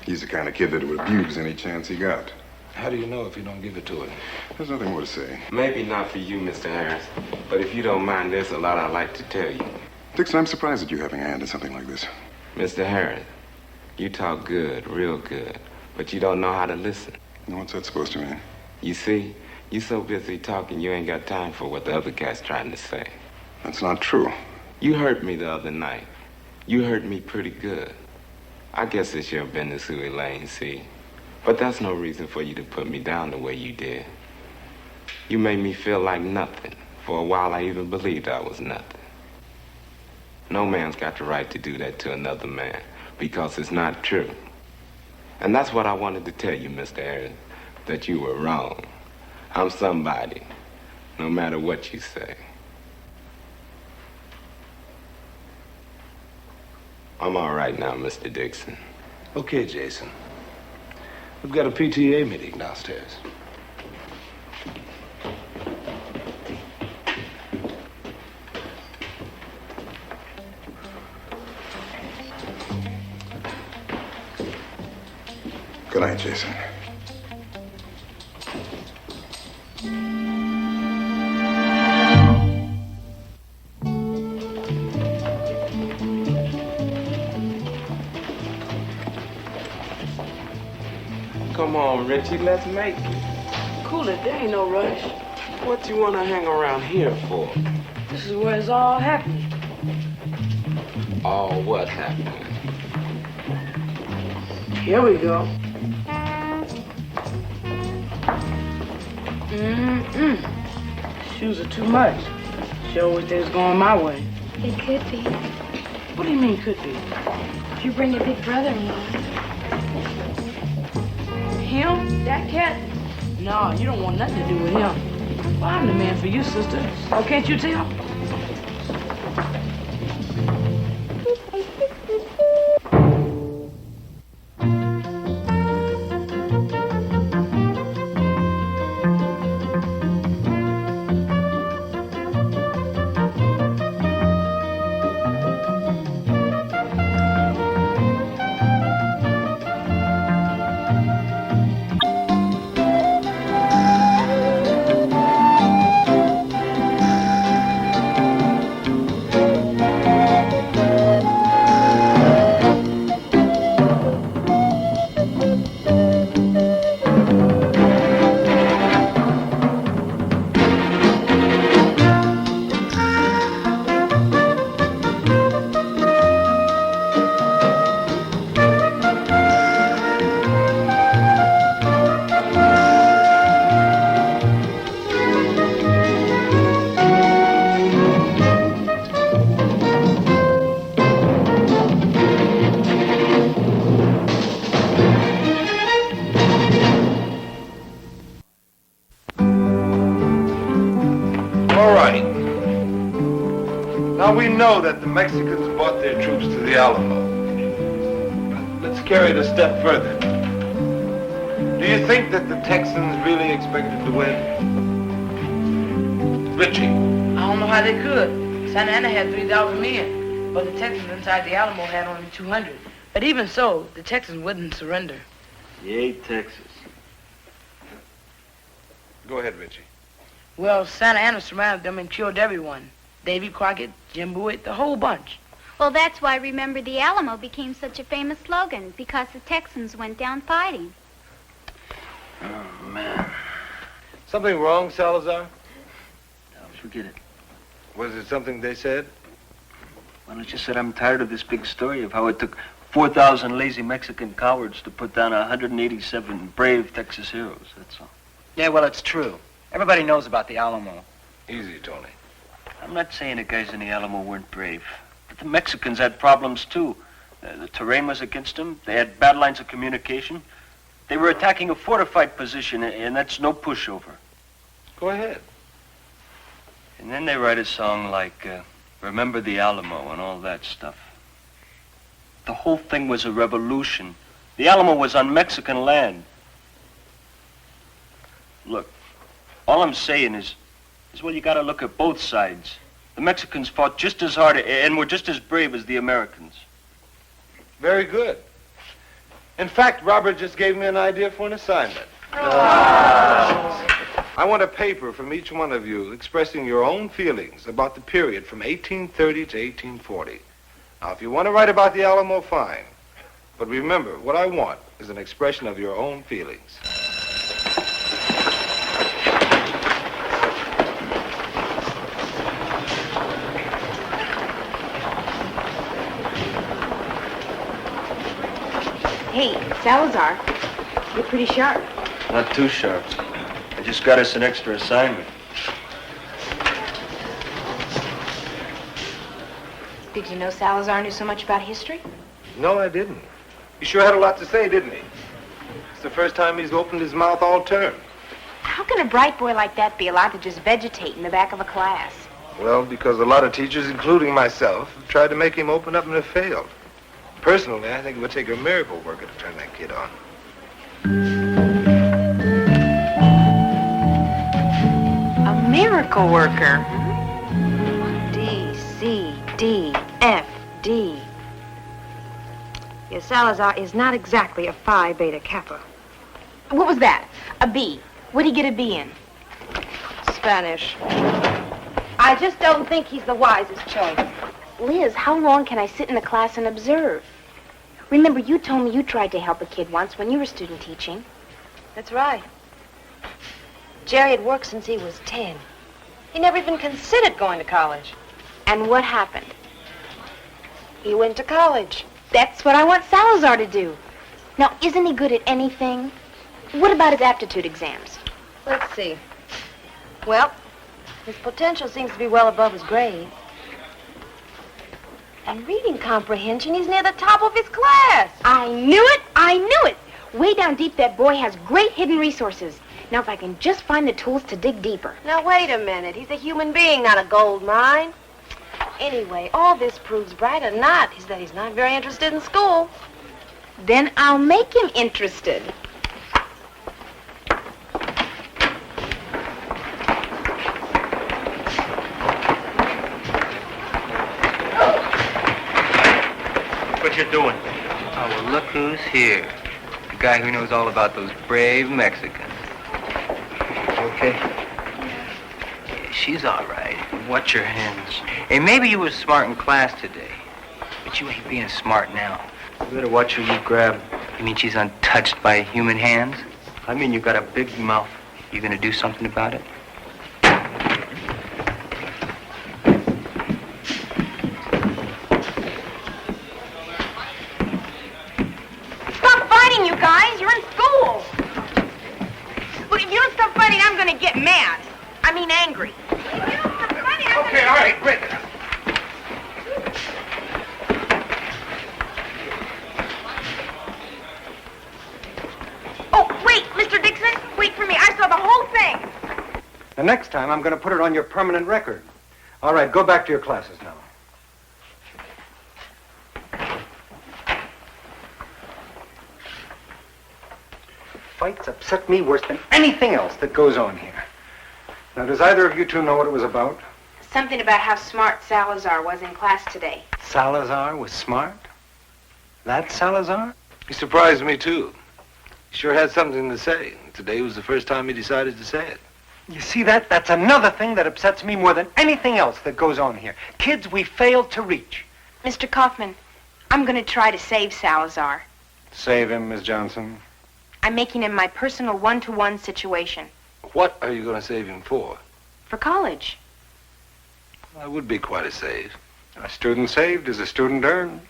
He's the kind of kid that would abuse any chance he got. How do you know if you don't give it to him? There's nothing more to say. Maybe not for you, Mr. Harris, but if you don't mind, there's a lot I'd like to tell you. Dixon, I'm surprised at you having a hand in something like this. Mr. Harris, you talk good, real good, but you don't know how to listen. What's that supposed to mean? You see, you so busy talking, you ain't got time for what the other cat's trying to say. That's not true. You hurt me the other night. You hurt me pretty good. I guess it's your business who Elaine see. But that's no reason for you to put me down the way you did. You made me feel like nothing. For a while, I even believed I was nothing. No man's got the right to do that to another man because it's not true. And that's what I wanted to tell you, Mr. Harris, that you were wrong. I'm somebody, no matter what you say. I'm all right now, Mr. Dixon. Okay, Jason. We've got a PTA meeting downstairs. Good night, Jason. Come on, Richie, let's make it. Cool it, there ain't no rush. What you want to hang around here for? This is where it's all happening. All what happened? Here we go. Shoes are too much. Sure wish they was going my way. It could be. What do you mean, could be? If you bring your big brother along. Him? That cat? No, you don't want nothing to do with him. Well, I'm the man for you, sister. Oh, can't you tell? Now we know that the Mexicans bought brought their troops to the Alamo. Let's carry it a step further. Do you think that the Texans really expected to win? Richie? I don't know how they could. Santa Ana had 3,000 men, but the Texans inside the Alamo had only 200. But even so, the Texans wouldn't surrender. Yay, Texas. Go ahead, Richie. Well, Santa Ana surrounded them and killed everyone. Davy Crockett, Jim Bowie, the whole bunch. Well, that's why Remember the Alamo became such a famous slogan, because the Texans went down fighting. Oh, man. Something wrong, Salazar? No, forget it. Was it something they said? Well, it's just that I'm tired of this big story of how it took 4,000 lazy Mexican cowards to put down 187 brave Texas heroes, that's all. Yeah, well, it's true. Everybody knows about the Alamo. Easy, Tony. I'm not saying the guys in the Alamo weren't brave, but the Mexicans had problems, too. The terrain was against them. They had bad lines of communication. They were attacking a fortified position, and that's no pushover. Go ahead. And then they write a song like Remember the Alamo and all that stuff. The whole thing was a revolution. The Alamo was on Mexican land. Look, all I'm saying is, well, you gotta look at both sides. The Mexicans fought just as hard and were just as brave as the Americans. Very good. In fact, Robert just gave me an idea for an assignment. I want a paper from each one of you expressing your own feelings about the period from 1830 to 1840. Now, if you want to write about the Alamo, fine. But remember, what I want is an expression of your own feelings. Hey, Salazar, you're pretty sharp. Not too sharp. I just got us an extra assignment. Did you know Salazar knew so much about history? No, I didn't. He sure had a lot to say, didn't he? It's the first time he's opened his mouth all term. How can a bright boy like that be allowed to just vegetate in the back of a class? Well, because a lot of teachers, including myself, have tried to make him open up and have failed. Personally, I think it would take a miracle worker to turn that kid on. A miracle worker? D, C, D, F, D. Your Salazar is not exactly a Phi Beta Kappa. What was that? A B. What'd he get a B in? Spanish. I just don't think he's the wisest choice. Liz, how long can I sit in the class and observe? Remember, you told me you tried to help a kid once when you were student teaching. That's right. Jerry had worked since he was 10. He never even considered going to college. And what happened? He went to college. That's what I want Salazar to do. Now, isn't he good at anything? What about his aptitude exams? Let's see. Well, his potential seems to be well above his grade. And reading comprehension, he's near the top of his class. I knew it! I knew it! Way down deep, that boy has great hidden resources. Now, if I can just find the tools to dig deeper. Now, wait a minute. He's a human being, not a gold mine. Anyway, all this proves, bright or not, is that he's not very interested in school. Then I'll make him interested. What you doing? Oh, well, look who's here. The guy who knows all about those brave Mexicans. Okay. Yeah, she's all right. Watch your hands. Hey, maybe you was smart in class today, but you ain't being smart now. You better watch who you grab. You mean she's untouched by human hands? I mean, you got a big mouth. You gonna do something about it? Stop fighting, you guys! You're in school! Look, if you don't stop fighting, I'm gonna get mad. I mean angry. If you don't stop fighting, I'm Okay, all right, great. Oh, wait, Mr. Dixon, wait for me. I saw the whole thing. The next time, I'm going to put it on your permanent record. All right, go back to your classes now. fights upset me worse than anything else that goes on here. Now, does either of you two know what it was about? Something about how smart Salazar was in class today. Salazar was smart? That Salazar? He surprised me, too. He sure had something to say. Today was the first time he decided to say it. You see that? That's another thing that upsets me more than anything else that goes on here. Kids we failed to reach. Mr. Kaufman, I'm going to try to save Salazar. Save him, Miss Johnson. I'm making him my personal one-to-one situation. What are you going to save him for? For college. That would be quite a save. A student saved is a student earned.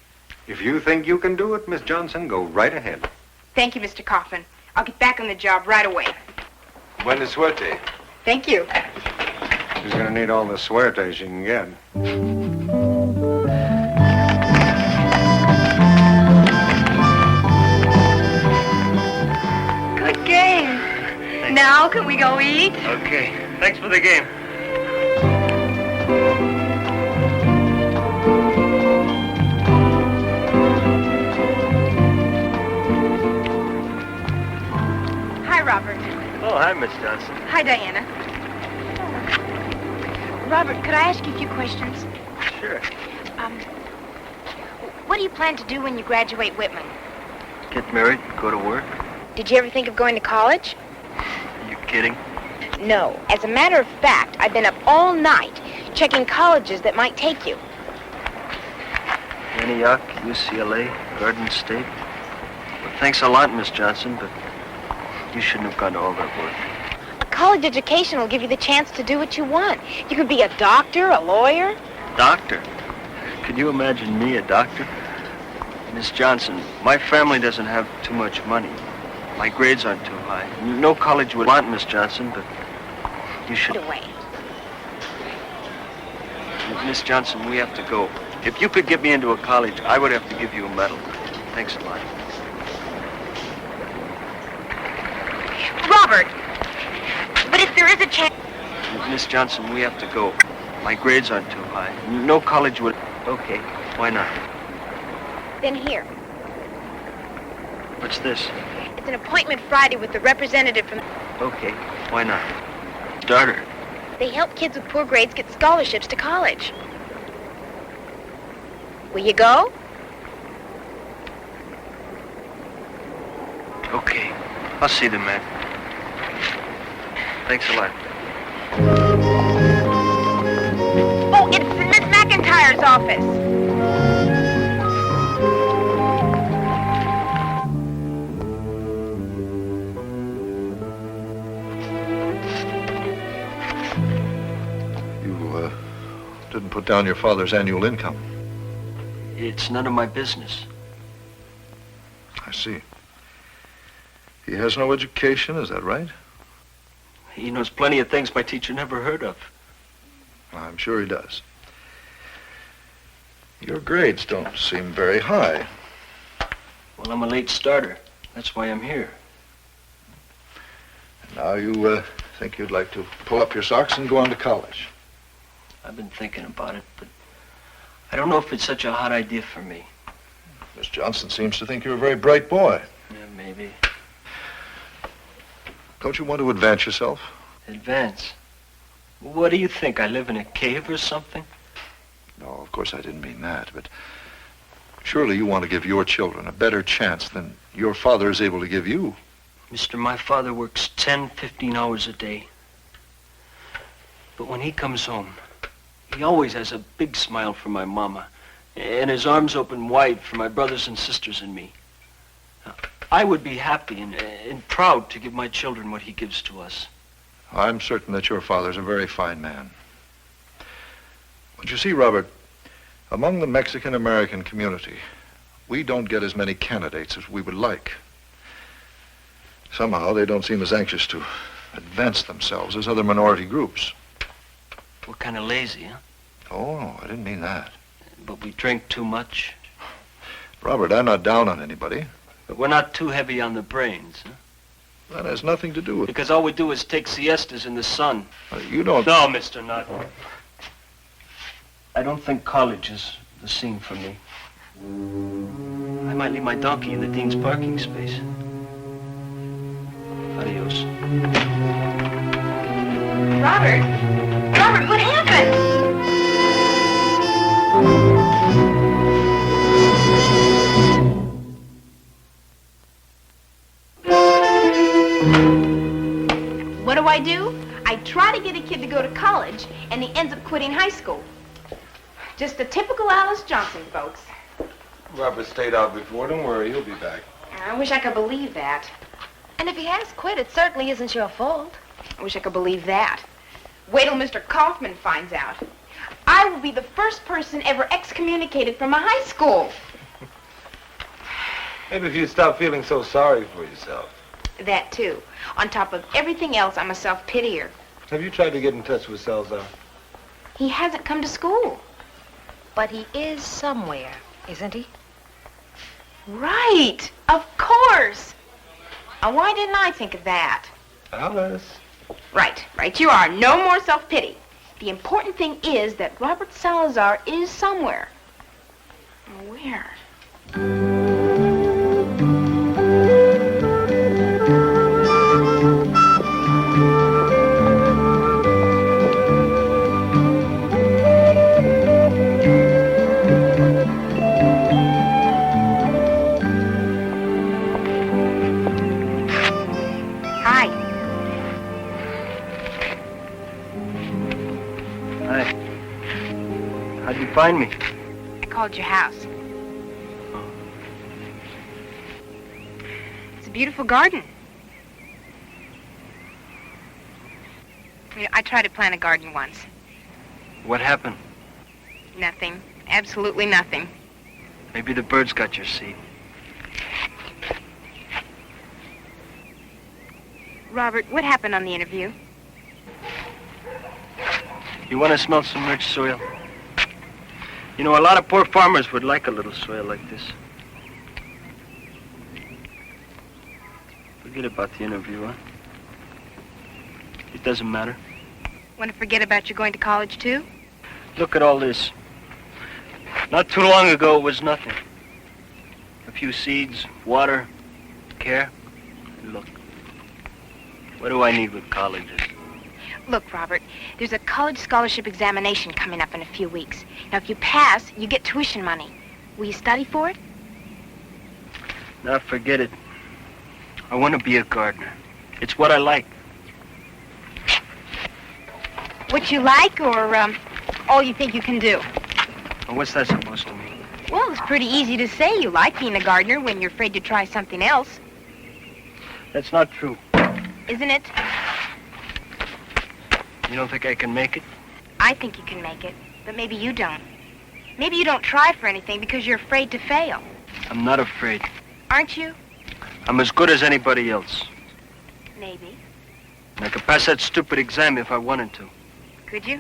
If you think you can do it, Miss Johnson, go right ahead. Thank you, Mr. Kaufman. I'll get back on the job right away. Buena suerte. Thank you. She's going to need all the suerte she can get. Good game. Now can we go eat? Okay. Thanks for the game. Hi, Robert. Oh, hi, Miss Johnson. Hi, Diana. Robert, could I ask you a few questions? Sure. What do you plan to do when you graduate Whitman? Get married, go to work. Did you ever think of going to college? Are you kidding? No. As a matter of fact, I've been up all night checking colleges that might take you. Antioch, UCLA, Garden State. Well, thanks a lot, Miss Johnson, but you shouldn't have gone to all that work. A college education will give you the chance to do what you want. You could be a doctor, a lawyer. Doctor? Could you imagine me a doctor? Miss Johnson, my family doesn't have too much money. My grades aren't too high. No college would want Miss Johnson, but you should... Away. Miss Johnson, we have to go. If you could get me into a college, I would have to give you a medal. Thanks a lot. Robert! But if there is a chance... Miss Johnson, we have to go. My grades aren't too high. No college would... Okay, why not? Then here. What's this? It's an appointment Friday with the representative from... Okay, why not? Starter. They help kids with poor grades get scholarships to college. Will you go? Okay, I'll see the man. Thanks a lot. Oh, it's Miss McIntyre's office. You didn't put down your father's annual income. It's none of my business. I see. He has no education, is that right? He knows plenty of things my teacher never heard of. I'm sure he does. Your grades don't seem very high. Well, I'm a late starter. That's why I'm here. Now you think you'd like to pull up your socks and go on to college. I've been thinking about it, but I don't know if it's such a hot idea for me. Miss Johnson seems to think you're a very bright boy. Yeah, maybe. Don't you want to advance yourself? Advance? What do you think? I live in a cave or something? No, of course I didn't mean that, but surely you want to give your children a better chance than your father is able to give you. Mister, my father works 10, 15 hours a day. But when he comes home, he always has a big smile for my mama, and his arms open wide for my brothers and sisters and me. Now, I would be happy and proud to give my children what he gives to us. I'm certain that your father's a very fine man. But you see, Robert, among the Mexican-American community, we don't get as many candidates as we would like. Somehow they don't seem as anxious to advance themselves as other minority groups. We're kind of lazy, huh? Oh, no, I didn't mean that. But we drink too much. Robert, I'm not down on anybody. But we're not too heavy on the brains, huh? That has nothing to do with... Because all we do is take siestas in the sun. You don't... No, Mr. Nutt. I don't think college is the scene for me. I might leave my donkey in the dean's parking space. Robert! Robert, what happened? What do? I try to get a kid to go to college, and he ends up quitting high school. Just a typical Alice Johnson, folks. Robert stayed out before. Don't worry, he'll be back. I wish I could believe that. And if he has quit, it certainly isn't your fault. I wish I could believe that. Wait till Mr. Kaufman finds out. I will be the first person ever excommunicated from a high school. Maybe if you'd stop feeling so sorry for yourself. That, too. On top of everything else, I'm a self-pitier. Have you tried to get in touch with Salazar? He hasn't come to school. But he is somewhere, isn't he? Right! Of course! Why didn't I think of that? Alice. Right. You are. No more self-pity. The important thing is that Robert Salazar is somewhere. Where? How'd you find me? I called your house. It's a beautiful garden. You know, I tried to plant a garden once. What happened? Nothing. Absolutely nothing. Maybe the birds got your seed. Robert, what happened on the interview? You want to smell some rich soil? You know, a lot of poor farmers would like a little soil like this. Forget about the interview, huh? It doesn't matter. Want to forget about you going to college, too? Look at all this. Not too long ago, it was nothing. A few seeds, water, care. Look, what do I need with colleges? Look, Robert, there's a college scholarship examination coming up in a few weeks. Now, if you pass, you get tuition money. Will you study for it? Now, forget it. I want to be a gardener. It's what I like. What you like, or all you think you can do? And what's that supposed to mean? Well, it's pretty easy to say you like being a gardener when you're afraid to try something else. That's not true. Isn't it? You don't think I can make it? I think you can make it, but maybe you don't. Maybe you don't try for anything because you're afraid to fail. I'm not afraid. Aren't you? I'm as good as anybody else. Maybe. And I could pass that stupid exam if I wanted to. Could you?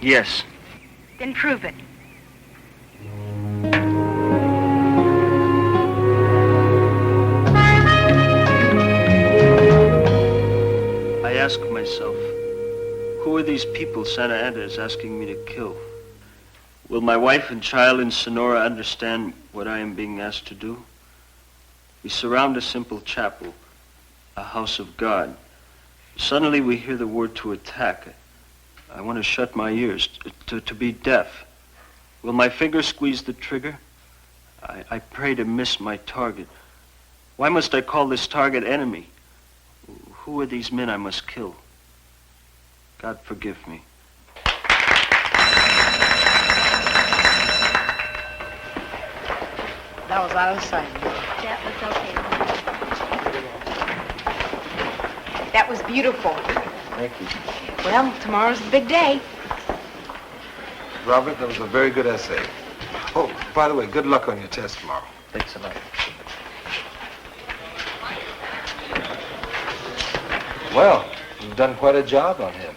Yes. Then prove it. I ask myself, who are these people Santa Ana is asking me to kill? Will my wife and child in Sonora understand what I am being asked to do? We surround a simple chapel, a house of God. Suddenly we hear the word to attack. I want to shut my ears, to be deaf. Will my finger squeeze the trigger? I pray to miss my target. Why must I call this target enemy? Who are these men I must kill? God forgive me. That was out of sight. That was okay. That was beautiful. Thank you. Well, tomorrow's the big day. Robert, that was a very good essay. Oh, by the way, good luck on your test tomorrow. Thanks a lot. Well, you've done quite a job on him.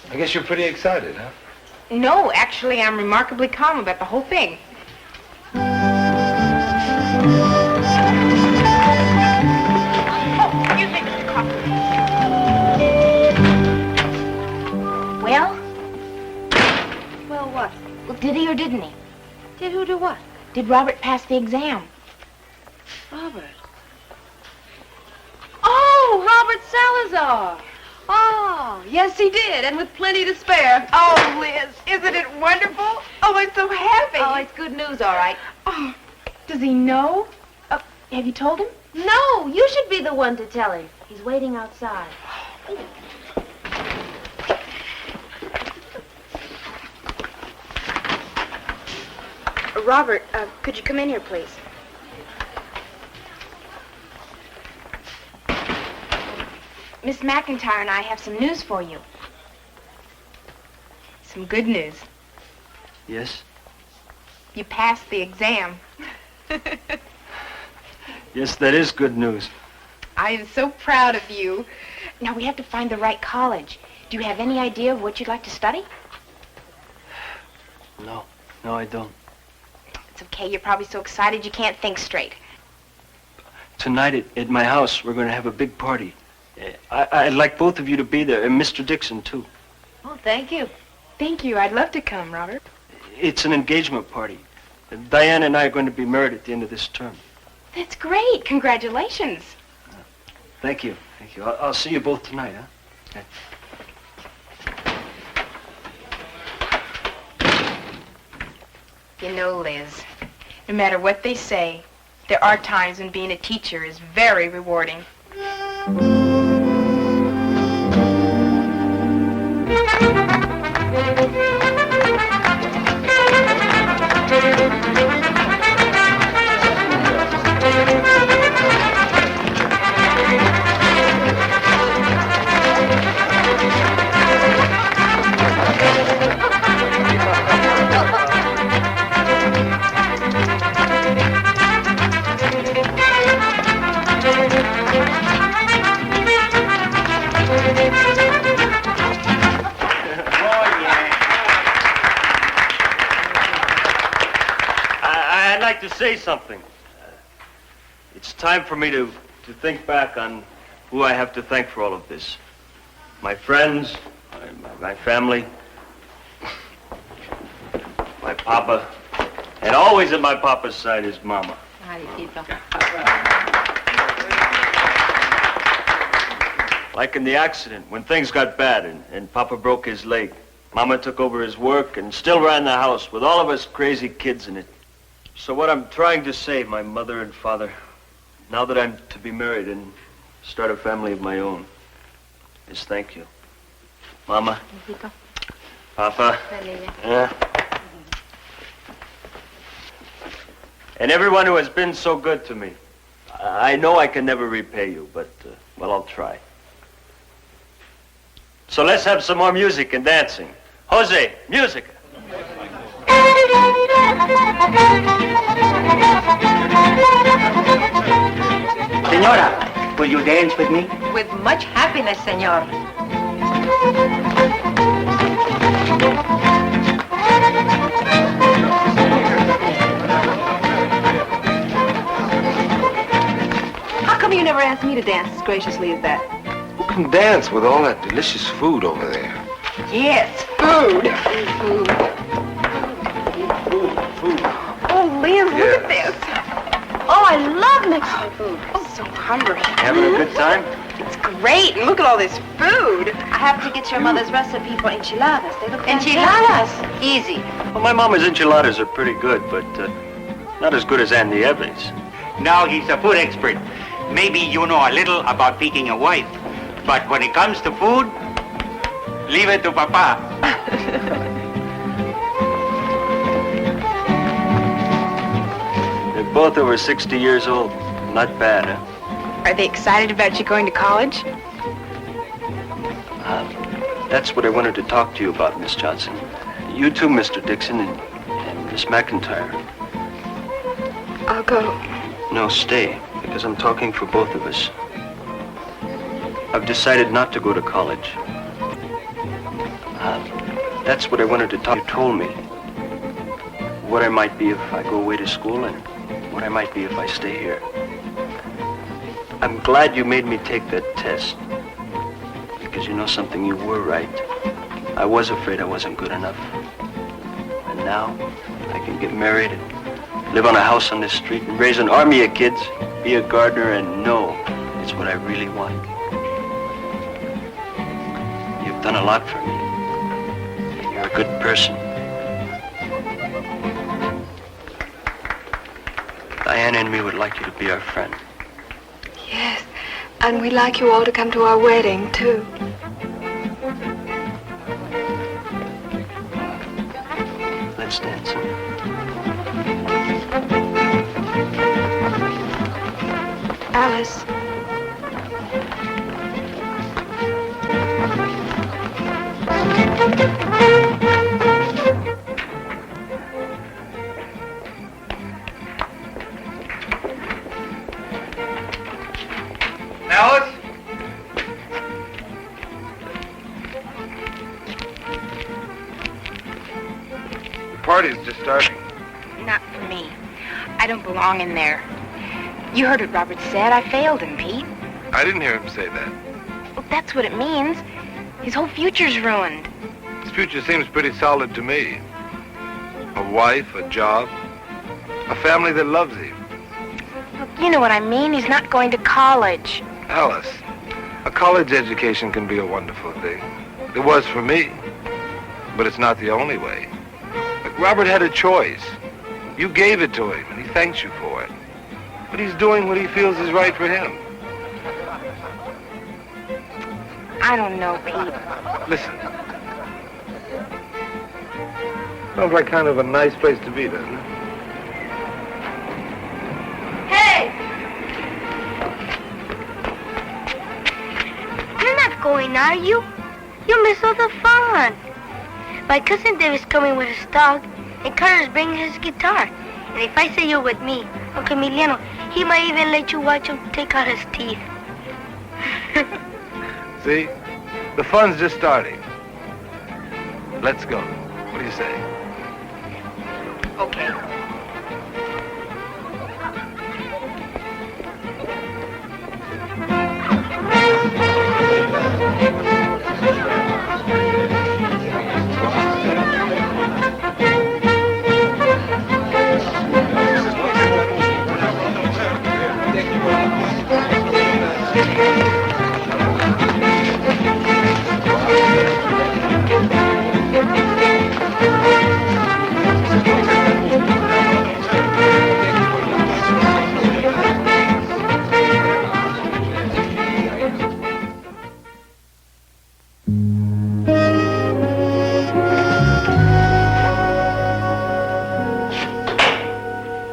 I guess you're pretty excited, huh? No, actually, I'm remarkably calm about the whole thing. Oh, excuse me, Mr. Kaufman. Well? Well, what? Well, did he or didn't he? Did who do what? Did Robert pass the exam? Robert. Oh, Robert Salazar. Oh, Oh, yes, he did, and with plenty to spare. Oh, Liz, isn't it wonderful? Oh, I'm so happy. Oh, it's good news, all right. Oh, does he know? Have you told him? No, you should be the one to tell him. He's waiting outside. Robert, could you come in here, please? Miss McIntyre and I have some news for you. Some good news. Yes? You passed the exam. Yes, that is good news. I am so proud of you. Now, we have to find the right college. Do you have any idea of what you'd like to study? No, I don't. It's okay. You're probably so excited you can't think straight. Tonight at my house, we're going to have a big party. I'd like both of you to be there, and Mr. Dixon, too. Oh, thank you. Thank you. I'd love to come, Robert. It's an engagement party. Diane and I are going to be married at the end of this term. That's great. Congratulations. Thank you. Thank you. I'll see you both tonight, huh? Okay. You know, Liz, no matter what they say, there are times when being a teacher is very rewarding. I'd like to say something. It's time for me to think back on who I have to thank for all of this. My friends, my family, my papa, and always at my papa's side is Mama. Like in the accident, when things got bad and Papa broke his leg, Mama took over his work and still ran the house with all of us crazy kids in it. So what I'm trying to say, my mother and father, now that I'm to be married and start a family of my own, is thank you. Mama, Papa, and everyone who has been so good to me. I know I can never repay you, but, well, I'll try. So let's have some more music and dancing. Jose, music. Senora, will you dance with me? With much happiness, senor. How come you never asked me to dance as graciously as that? Who can dance with all that delicious food over there? Yes, food. Oh, Liz, look at this. Oh, I love Mexican food. Oh, so hungry. Having a good time? It's great. And look at all this food. I have to get your mother's recipe for enchiladas. They look Enchiladas? Easy. Well, my mama's enchiladas are pretty good, but not as good as Andy Evans. Now he's a food expert. Maybe you know a little about picking a wife, but when it comes to food, leave it to Papa. They're both over 60 years old. Not bad, huh? Are they excited about you going to college? That's what I wanted to talk to you about, Miss Johnson. You too, Mr. Dixon, and Miss McIntyre. I'll go. No, stay, because I'm talking for both of us. I've decided not to go to college. That's what I wanted to talk. You told me what I might be if I go away to school and what I might be if I stay here. I'm glad you made me take that test. Because you know something, you were right. I was afraid I wasn't good enough. And now I can get married and live on a house on this street and raise an army of kids, be a gardener, and know it's what I really want. done a lot for me. You're a good person. Diana and me would like you to be our friend. Yes, and we'd like you all to come to our wedding, too. Let's dance. Alice. Alice? The party's just starting. Not for me. I don't belong in there. You heard what Robert said. I failed him, Pete. I didn't hear him say that. Well, that's what it means. His whole future's ruined. His future seems pretty solid to me. A wife, a job, a family that loves him. Look, you know what I mean. He's not going to college. Alice, a college education can be a wonderful thing. It was for me, but it's not the only way. Look, Robert had a choice. You gave it to him, and he thanks you for it. But he's doing what he feels is right for him. I don't know, Pete. Listen. Sounds like kind of a nice place to be, doesn't it? Hey! You're not going, are you? You'll miss all the fun. My cousin Dave is coming with his dog, and Carter's bringing his guitar. And if I say you're with me, Uncle Emiliano, he might even let you watch him take out his teeth. See? The fun's just starting. Let's go. What do you say? Okay.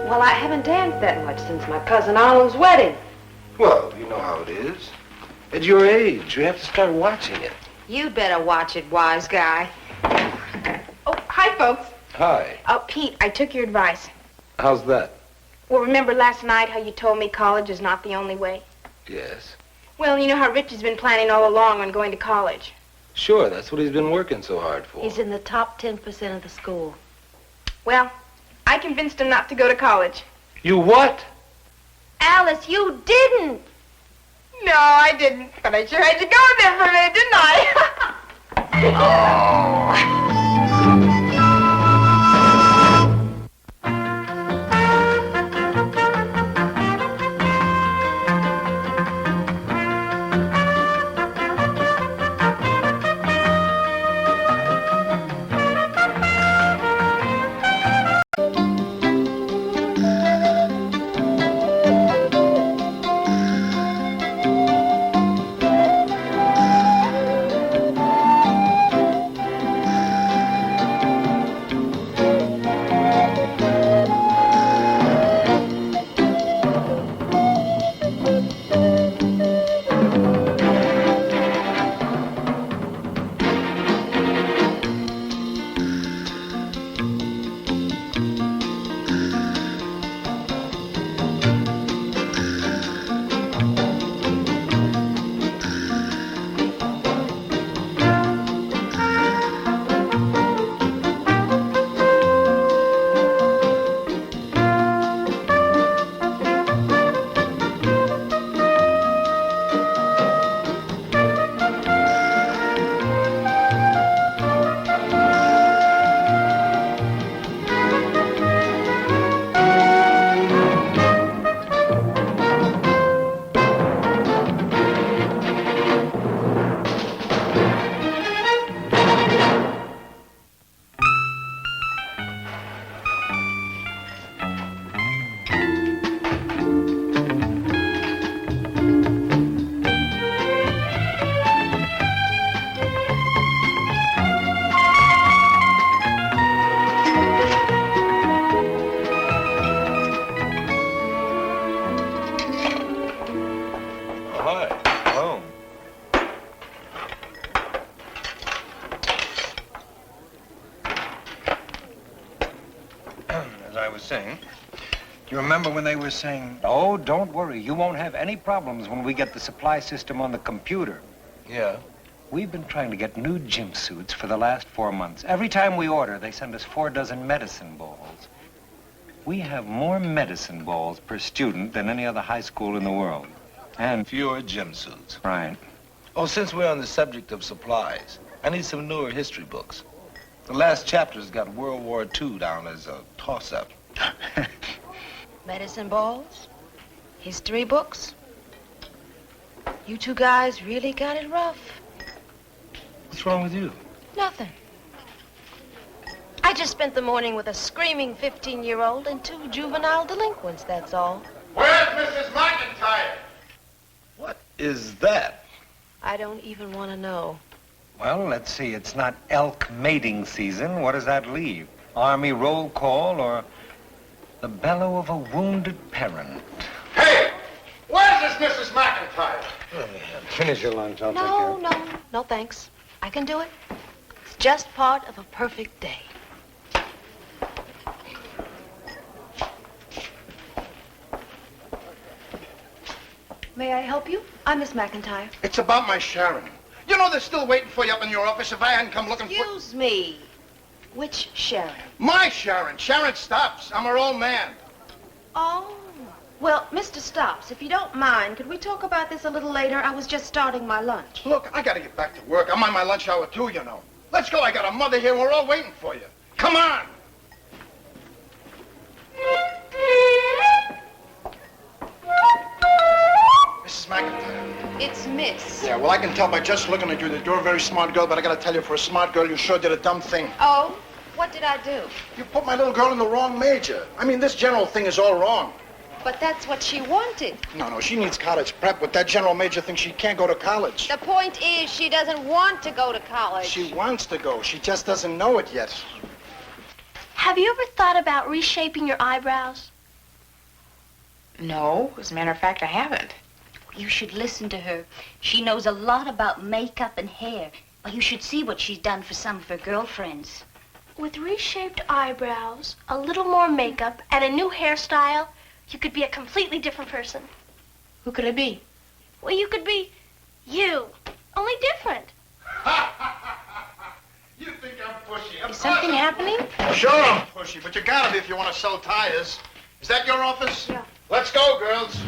Well, I haven't danced that much since my cousin Arnold's wedding. Well, you know how it is. At your age, you have to start watching it. You'd better watch it, wise guy. Oh, hi, folks. Hi. Oh, Pete, I took your advice. How's that? Well, remember last night how you told me college is not the only way? Yes. Well, you know how Richie's been planning all along on going to college. Sure, that's what he's been working so hard for. He's in the top 10% of the school. Well, I convinced him not to go to college. You what? Alice, you didn't. No, I didn't. But I sure had you going there for a minute, didn't I? Oh. home. As I was saying, do you remember when they were saying, oh, don't worry, you won't have any problems when we get the supply system on the computer? Yeah. We've been trying to get new gym suits for the last 4 months. Every time we order, they send us 4 dozen medicine balls. We have more medicine balls per student than any other high school in the world. And fewer gym suits. Right. Oh, since we're on the subject of supplies, I need some newer history books. The last chapter's got World War II down as a toss-up. Medicine balls? History books? You two guys really got it rough. What's wrong with you? Nothing. I just spent the morning with a screaming 15-year-old and 2 juvenile delinquents, that's all. Where's Mrs. McIntyre? What is that? I don't even want to know. well, let's see, it's not elk mating season. What does that leave? Army roll call or the bellow of a wounded parent? Hey! Where's this Mrs. McIntyre? Finish your lunch, I'll take care. No, thanks. I can do it. It's just part of a perfect day. May I help you? I'm Miss McIntyre. It's about my Sharon. You know they're still waiting for you up in your office if I hadn't come looking for... Excuse me. Which Sharon? My Sharon. Sharon Stops. I'm her old man. Oh. Well, Mr. Stops, if you don't mind, could we talk about this a little later? I was just starting my lunch. Look, I gotta get back to work. I'm on my lunch hour too, you know. Let's go. I got a mother here. We're all waiting for you. Come on. Mrs. McIntyre. It's Miss. Yeah, well, I can tell by just looking at you that you're a very smart girl, but I gotta tell you, for a smart girl, you sure did a dumb thing. Oh? What did I do? You put my little girl in the wrong major. I mean, this general thing is all wrong. But that's what she wanted. No, she needs college prep. With that general major thing, she can't go to college. The point is, she doesn't want to go to college. She wants to go. She just doesn't know it yet. Have you ever thought about reshaping your eyebrows? No, as a matter of fact, I haven't. You should listen to her. She knows a lot about makeup and hair. Well, you should see what she's done for some of her girlfriends. With reshaped eyebrows, a little more makeup, and a new hairstyle, you could be a completely different person. Who could I be? Well, you could be you, only different. You think I'm pushy? Is something happening? Sure I'm pushy, but you gotta be if you want to sell tires. Is that your office? Yeah. Let's go, girls.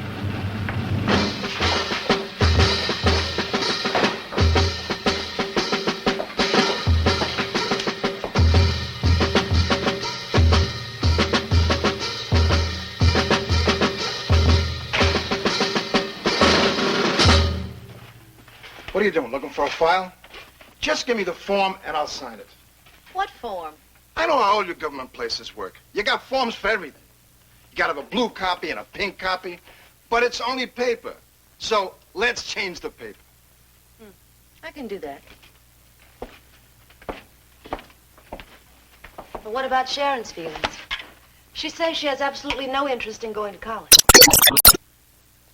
What are you doing, looking for a file? Just give me the form and I'll sign it. What form? I know how all your government places work. You got forms for everything. You gotta have a blue copy and a pink copy, but it's only paper. So let's change the paper. I can do that. But what about Sharon's feelings? She says she has absolutely no interest in going to college.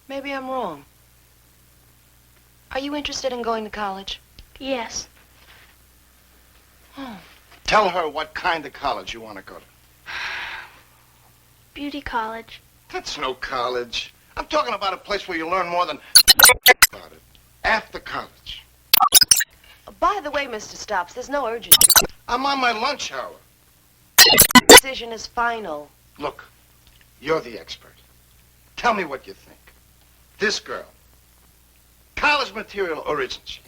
Maybe I'm wrong. Are you interested in going to college? Yes. Oh. Tell her what kind of college you want to go to. Beauty college. That's no college. I'm talking about a place where you learn more than about it. After college. By the way, Mr. Stops, there's no urgency. I'm on my lunch hour. Decision is final. Look, you're the expert. Tell me what you think. This girl, college material or isn't she?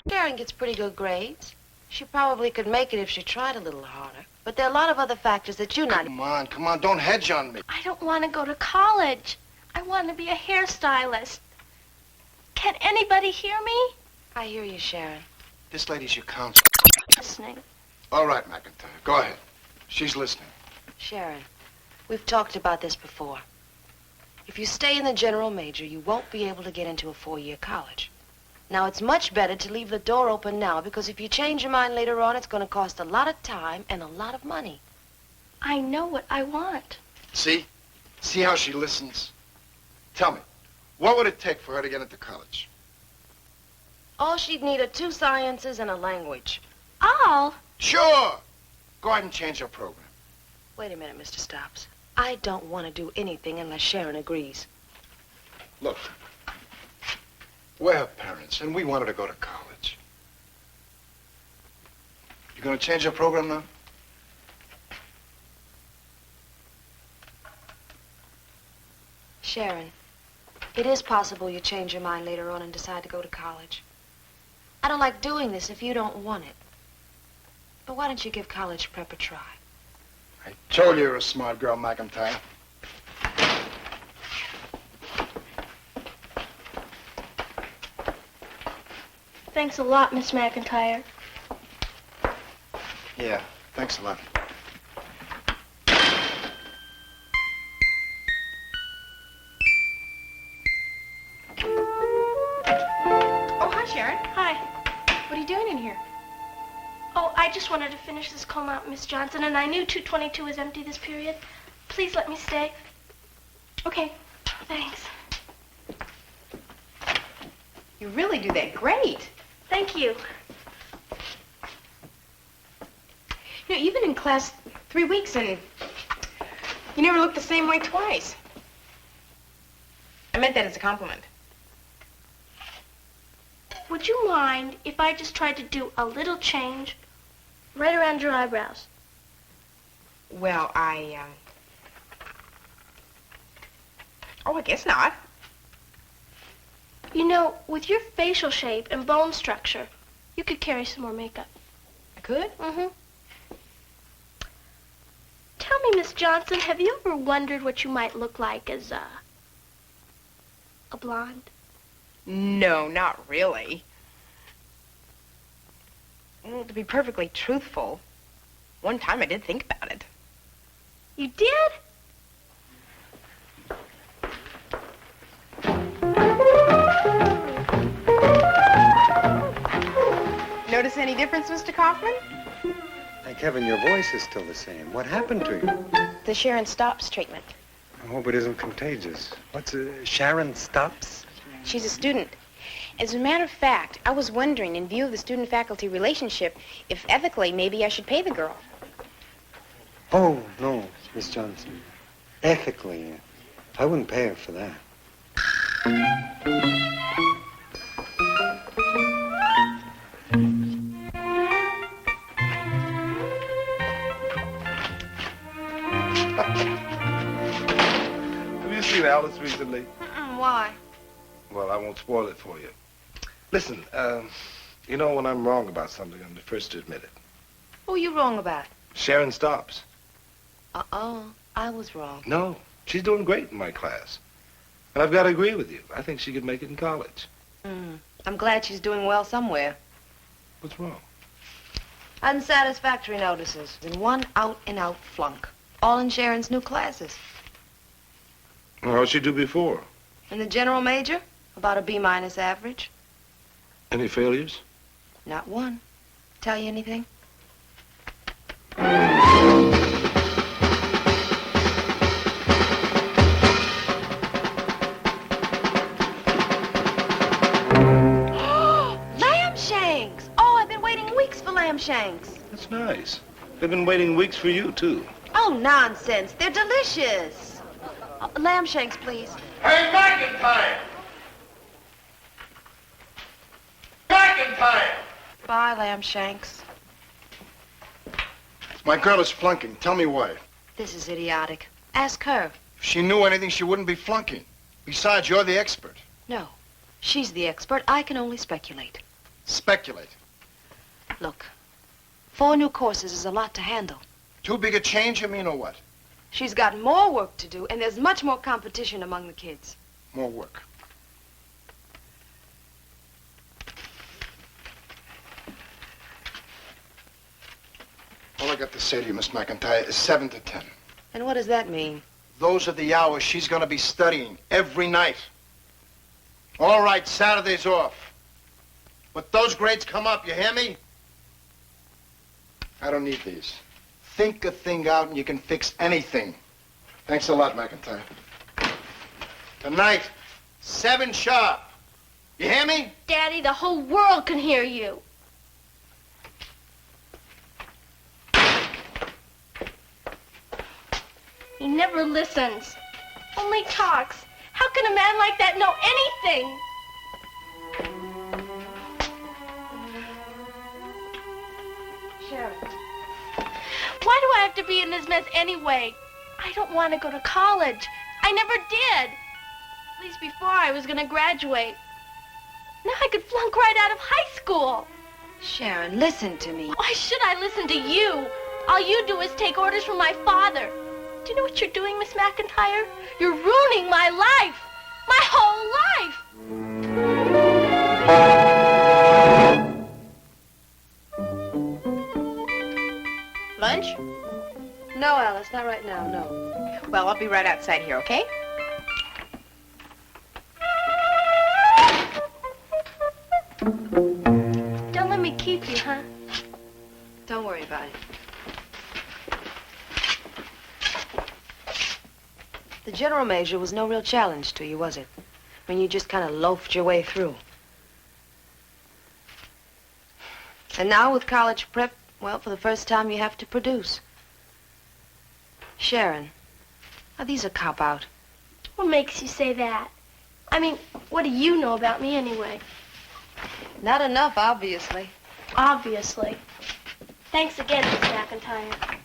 Sharon gets pretty good grades. She probably could make it if she tried a little harder. But there are a lot of other factors that you're not... Come on, don't hedge on me. I don't want to go to college. I want to be a hairstylist. Can anybody hear me? I hear you, Sharon. This lady's your counselor. Listening. All right, McIntyre, go ahead. She's listening. Sharon, we've talked about this before. If you stay in the general major, you won't be able to get into a 4-year college. Now, it's much better to leave the door open now, because if you change your mind later on, it's going to cost a lot of time and a lot of money. I know what I want. See? See how she listens? Tell me, what would it take for her to get into college? All she'd need are 2 sciences and a language. All? Sure. Go ahead and change your program. Wait a minute, Mr. Stops. I don't want to do anything unless Sharon agrees. Look, we're her parents, and we want her to go to college. You gonna change your program now? Sharon, it is possible you change your mind later on and decide to go to college. I don't like doing this if you don't want it. But why don't you give college prep a try? I told you you're a smart girl, McIntyre. Thanks a lot, Miss McIntyre. Yeah, thanks a lot. Oh, hi, Sharon. Hi. What are you doing in here? Oh, I just wanted to finish this comb out, Miss Johnson, and I knew 222 was empty this period. Please let me stay. Okay. Thanks. You really do that great. Thank you. You know, you've been in class 3 weeks and you never looked the same way twice. I meant that as a compliment. Would you mind if I just tried to do a little change right around your eyebrows? Well, Oh, I guess not. You know, with your facial shape and bone structure, you could carry some more makeup. I could? Mm-hmm. Tell me, Miss Johnson, have you ever wondered what you might look like as a blonde? No, not really. Well, to be perfectly truthful, one time I did think about it. You did? Notice any difference, Mr. Kaufman? Hey, Kevin, your voice is still the same. What happened to you? The Sharon Stops treatment. I hope it isn't contagious. What's Sharon Stops? She's a student. As a matter of fact, I was wondering, in view of the student-faculty relationship, if ethically maybe I should pay the girl. Oh, no, Miss Johnson. Ethically, I wouldn't pay her for that. Have you seen Alice recently? Why? Well, I won't spoil it for you. Listen, you know when I'm wrong about something, I'm the first to admit it. Who are you wrong about? Sharon Stops. I was wrong. No, she's doing great in my class. And I've got to agree with you. I think she could make it in college. I'm glad she's doing well somewhere. What's wrong? Unsatisfactory notices and one out-and-out flunk. All in Sharon's new classes. Well, how'd she do before? And the general major? About a B- average. Any failures? Not one. Tell you anything? Lamb shanks! Oh, I've been waiting weeks for lamb shanks. That's nice. They've been waiting weeks for you, too. Oh, nonsense. They're delicious. Lamb shanks, please. Hey, McIntyre! McIntyre! Bye, lamb shanks. My girl is flunking. Tell me why. This is idiotic. Ask her. If she knew anything, she wouldn't be flunking. Besides, you're the expert. No. She's the expert. I can only speculate. Speculate. Look, 4 new courses is a lot to handle. Too big a change, you mean, or what? She's got more work to do, and there's much more competition among the kids. More work. All I got to say to you, Miss McIntyre, is 7 to 10. And what does that mean? Those are the hours she's going to be studying every night. All right, Saturday's off. But those grades come up, you hear me? I don't need these. Think a thing out and you can fix anything. Thanks a lot, McIntyre. Tonight, 7 sharp. You hear me? Daddy, the whole world can hear you. He never listens. Only talks. How can a man like that know anything? Sharon. Why do I have to be in this mess anyway? I don't want to go to college. I never did. At least before I was going to graduate. Now I could flunk right out of high school. Sharon, listen to me. Why should I listen to you? All you do is take orders from my father. Do you know what you're doing, Miss McIntyre? You're ruining my life. My whole life. Lunch? No, Alice, not right now, no. Well, I'll be right outside here, okay? Don't let me keep you, huh? Don't worry about it. The general major was no real challenge to you, was it? I mean, you just kind of loafed your way through. And now with college prep, well, for the first time you have to produce. Sharon, now these are cop-out. What makes you say that? I mean, what do you know about me anyway? Not enough, obviously. Obviously. Thanks again, Miss McIntyre.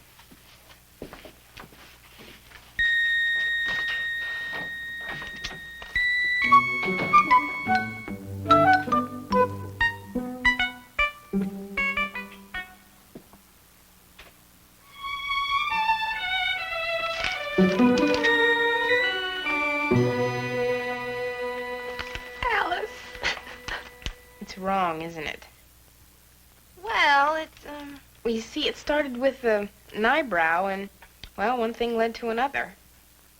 Alice. It's wrong, isn't it? Well, it's, Well, you see, it started with an eyebrow, and, well, one thing led to another.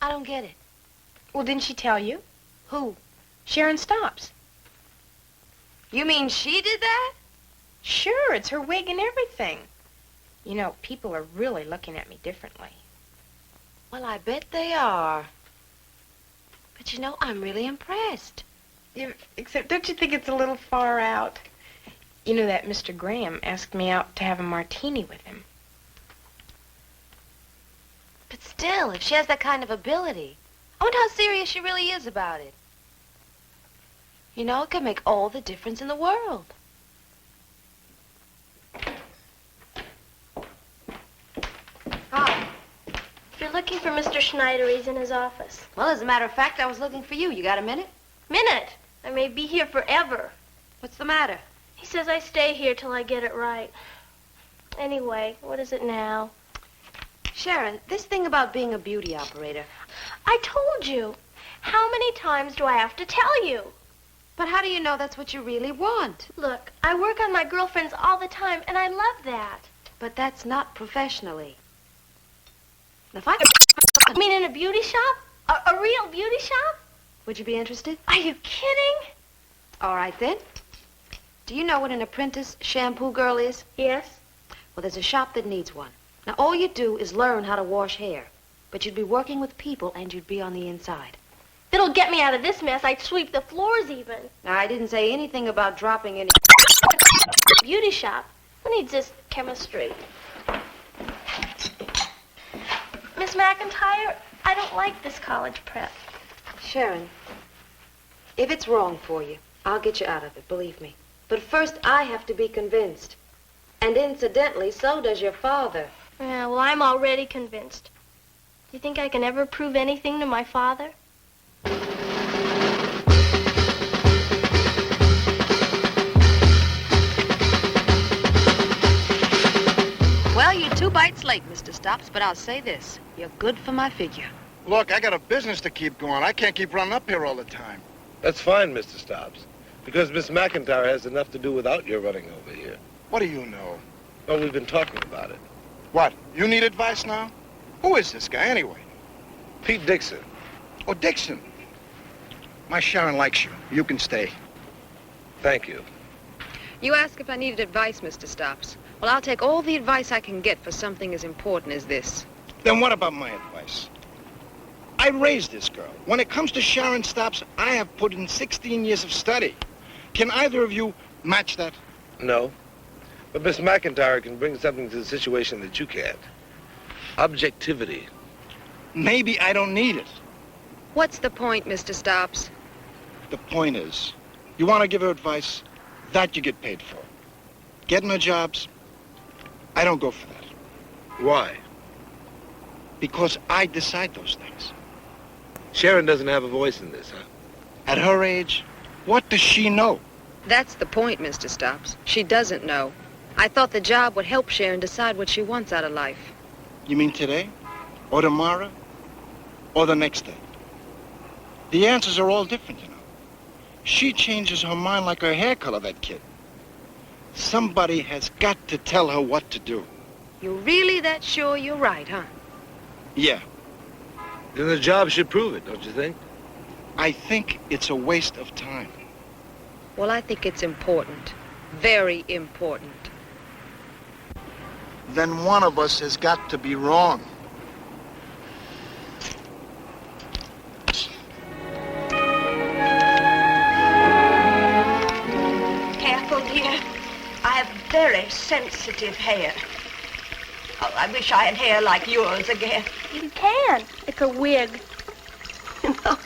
I don't get it. Well, didn't she tell you? Who? Sharon Stops. You mean she did that? Sure, it's her wig and everything. You know, people are really looking at me differently. Well, I bet they are. But you know, I'm really impressed. Yeah, except, don't you think it's a little far out? You know that Mr. Graham asked me out to have a martini with him. But still, if she has that kind of ability, I wonder how serious she really is about it. You know, it could make all the difference in the world. Hi. If you're looking for Mr. Schneider, he's in his office. Well, as a matter of fact, I was looking for you. You got a minute? Minute? I may be here forever. What's the matter? He says I stay here till I get it right. Anyway, what is it now? Sharon, this thing about being a beauty operator. I told you. How many times do I have to tell you? But how do you know that's what you really want? Look, I work on my girlfriends all the time, and I love that. But that's not professionally. If I You mean in a beauty shop? A real beauty shop? Would you be interested? Are you kidding? All right, then. Do you know what an apprentice shampoo girl is? Yes. Well, there's a shop that needs one. Now, all you do is learn how to wash hair. But you'd be working with people, and you'd be on the inside. It'll get me out of this mess. I'd sweep the floors even. Now, I didn't say anything about dropping any... Beauty shop. Who needs this chemistry? Miss McIntyre, I don't like this college prep. Sharon, if it's wrong for you, I'll get you out of it, believe me. But first, I have to be convinced. And incidentally, so does your father. Yeah, well, I'm already convinced. Do you think I can ever prove anything to my father? Well, you're 2 bites late, Mr. Stops, but I'll say this. You're good for my figure. Look, I got a business to keep going. I can't keep running up here all the time. That's fine, Mr. Stops, because Miss McIntyre has enough to do without your running over here. What do you know? Well, we've been talking about it. What, you need advice now? Who is this guy, anyway? Pete Dixon. Oh, Dixon. My Sharon likes you. You can stay. Thank you. You ask if I needed advice, Mr. Stops. Well, I'll take all the advice I can get for something as important as this. Then what about my advice? I raised this girl. When it comes to Sharon Stops, I have put in 16 years of study. Can either of you match that? No. But Miss McIntyre can bring something to the situation that you can't. Objectivity. Maybe I don't need it. What's the point, Mr. Stops? The point is, you want to give her advice, that you get paid for. Getting her jobs, I don't go for that. Why? Because I decide those things. Sharon doesn't have a voice in this, huh? At her age, what does she know? That's the point, Mr. Stops. She doesn't know. I thought the job would help Sharon decide what she wants out of life. You mean today? Or tomorrow? Or the next day? The answers are all different, you know. She changes her mind like her hair color, that kid. Somebody has got to tell her what to do. You're really that sure you're right, huh? Yeah. Then the job should prove it, don't you think? I think it's a waste of time. Well, I think it's important. Very important. Then one of us has got to be wrong. Careful, dear. I have very sensitive hair. Oh, I wish I had hair like yours again. You can. It's a wig. You know,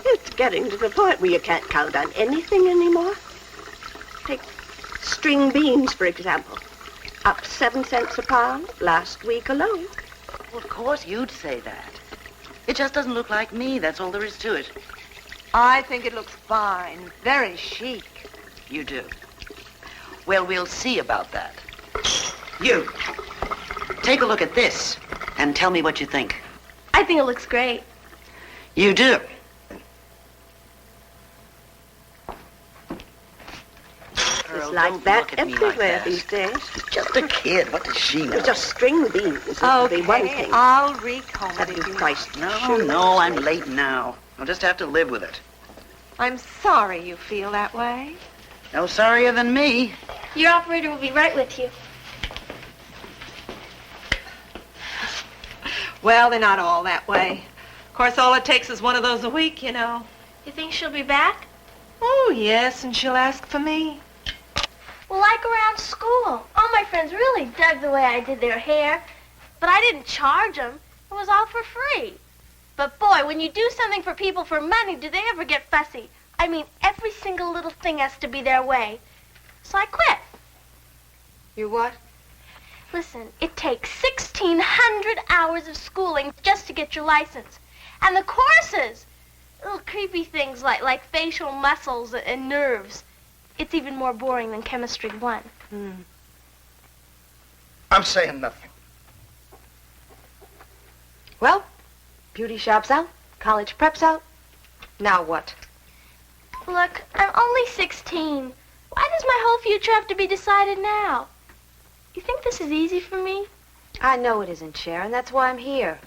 it's getting to the point where you can't count on anything anymore. Take string beans, for example. Up 7 cents a pound last week alone. Well, of course you'd say that. It just doesn't look like me, that's all there is to it. I think it looks fine. Very chic. You do. Well, we'll see about that. You, take a look at this and tell me what you think. I think it looks great. You do. It's like that everywhere these days. Just a kid. What does she know? It's just string beans. Okay, one thing. I'll recall Have you priced No, shoes? no, I'm late now. I'll just have to live with it. I'm sorry you feel that way. No sorrier than me. Your operator will be right with you. Well, they're not all that way. Of course, all it takes is one of those a week, you know. You think she'll be back? Oh, yes, and she'll ask for me. Well, like around school. All my friends really dug the way I did their hair. But I didn't charge them. It was all for free. But boy, when you do something for people for money, do they ever get fussy? I mean, every single little thing has to be their way. So I quit. You what? Listen, it takes 1,600 hours of schooling just to get your license. And the courses, little creepy things like facial muscles and nerves. It's even more boring than Chemistry 1. I'm saying nothing. Well, beauty shop's out, college prep's out. Now what? Look, I'm only 16. Why does my whole future have to be decided now? You think this is easy for me? I know it isn't, Sharon. That's why I'm here.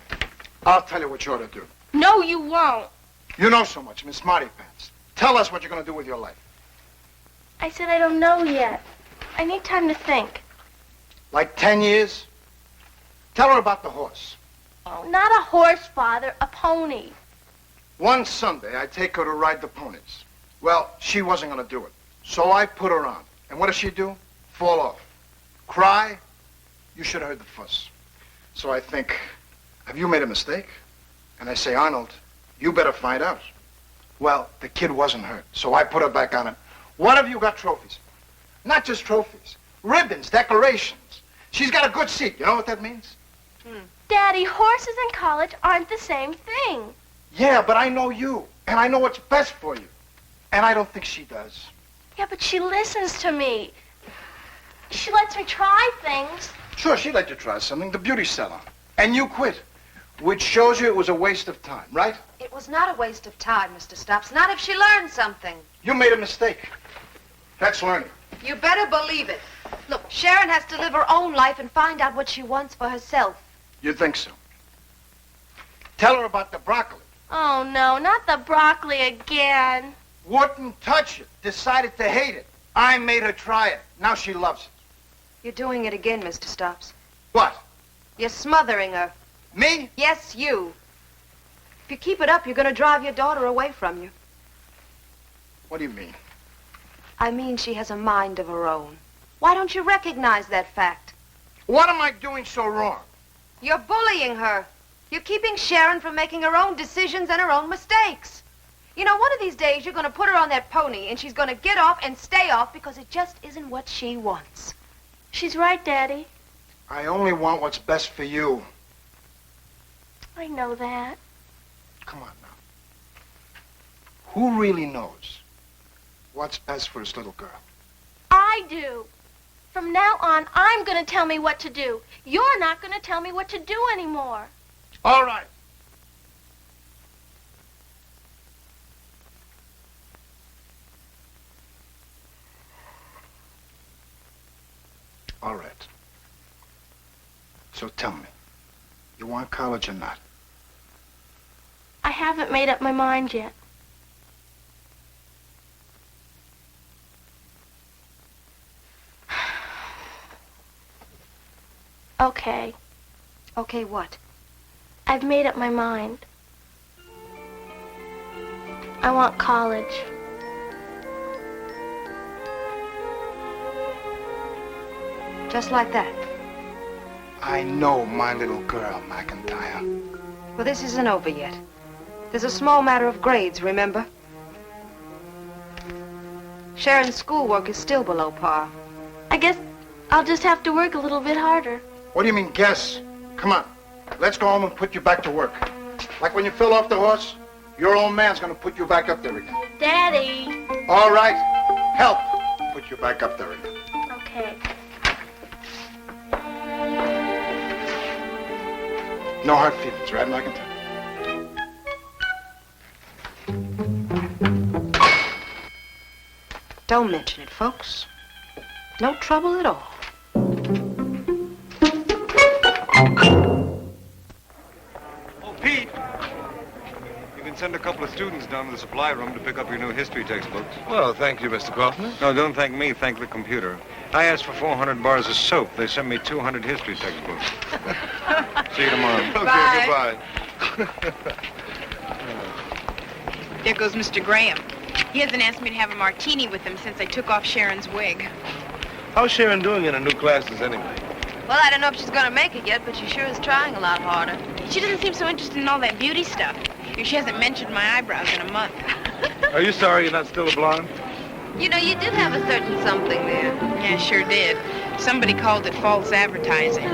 I'll tell you what you ought to do. No, you won't. You know so much, Miss Smarty Pants. Tell us what you're going to do with your life. I said I don't know yet. I need time to think. Like 10 years? Tell her about the horse. Oh, not a horse, Father, a pony. One Sunday, I take her to ride the ponies. Well, she wasn't going to do it. So I put her on. And what does she do? Fall off. Cry? You should have heard the fuss. So I think, have you made a mistake? And I say, Arnold, you better find out. Well, the kid wasn't hurt, so I put her back on it. What have you got trophies? Not just trophies. Ribbons, decorations. She's got a good seat. You know what that means? Daddy, horses and college aren't the same thing. Yeah, but I know you, and I know what's best for you. And I don't think she does. Yeah, but she listens to me. She lets me try things. Sure, she'd like to try something, the beauty salon. And you quit, which shows you it was a waste of time, right? It was not a waste of time, Mr. Stops. Not if she learned something. You made a mistake. That's learning. You better believe it. Look, Sharon has to live her own life and find out what she wants for herself. You think so? Tell her about the broccoli. Oh, no, not the broccoli again. Wouldn't touch it. Decided to hate it. I made her try it. Now she loves it. You're doing it again, Mr. Stops. What? You're smothering her. Me? Yes, you. If you keep it up, you're going to drive your daughter away from you. What do you mean? I mean she has a mind of her own. Why don't you recognize that fact? What am I doing so wrong? You're bullying her. You're keeping Sharon from making her own decisions and her own mistakes. You know, one of these days you're going to put her on that pony and she's going to get off and stay off because it just isn't what she wants. She's right, Daddy. I only want what's best for you. I know that. Come on now. Who really knows what's best for his little girl? I do. From now on, I'm going to tell me what to do. You're not going to tell me what to do anymore. All right. All right. So tell me, you want college or not? I haven't made up my mind yet. Okay. Okay, what? I've made up my mind. I want college. Just like that. I know my little girl, McIntyre. Well, this isn't over yet. There's a small matter of grades, remember? Sharon's schoolwork is still below par. I guess I'll just have to work a little bit harder. What do you mean, guess? Come on. Let's go home and put you back to work. Like when you fell off the horse, your old man's gonna put you back up there again. Daddy. All right. Help put you back up there again. Okay. No hard feelings, right, McIntyre? Don't mention it, folks. No trouble at all. Oh, Pete! You can send a couple of students down to the supply room to pick up your new history textbooks. Well, thank you, Mr. Kaufman. No, don't thank me. Thank the computer. I asked for 400 bars of soap. They sent me 200 history textbooks. See you tomorrow. Okay, goodbye. There goes Mr. Graham. He hasn't asked me to have a martini with him since I took off Sharon's wig. How's Sharon doing in her new classes anyway? Well, I don't know if she's going to make it yet, but she sure is trying a lot harder. She doesn't seem so interested in all that beauty stuff. She hasn't mentioned my eyebrows in a month. Are you sorry you're not still a blonde? You know, you did have a certain something there. Yeah, sure did. Somebody called it false advertising.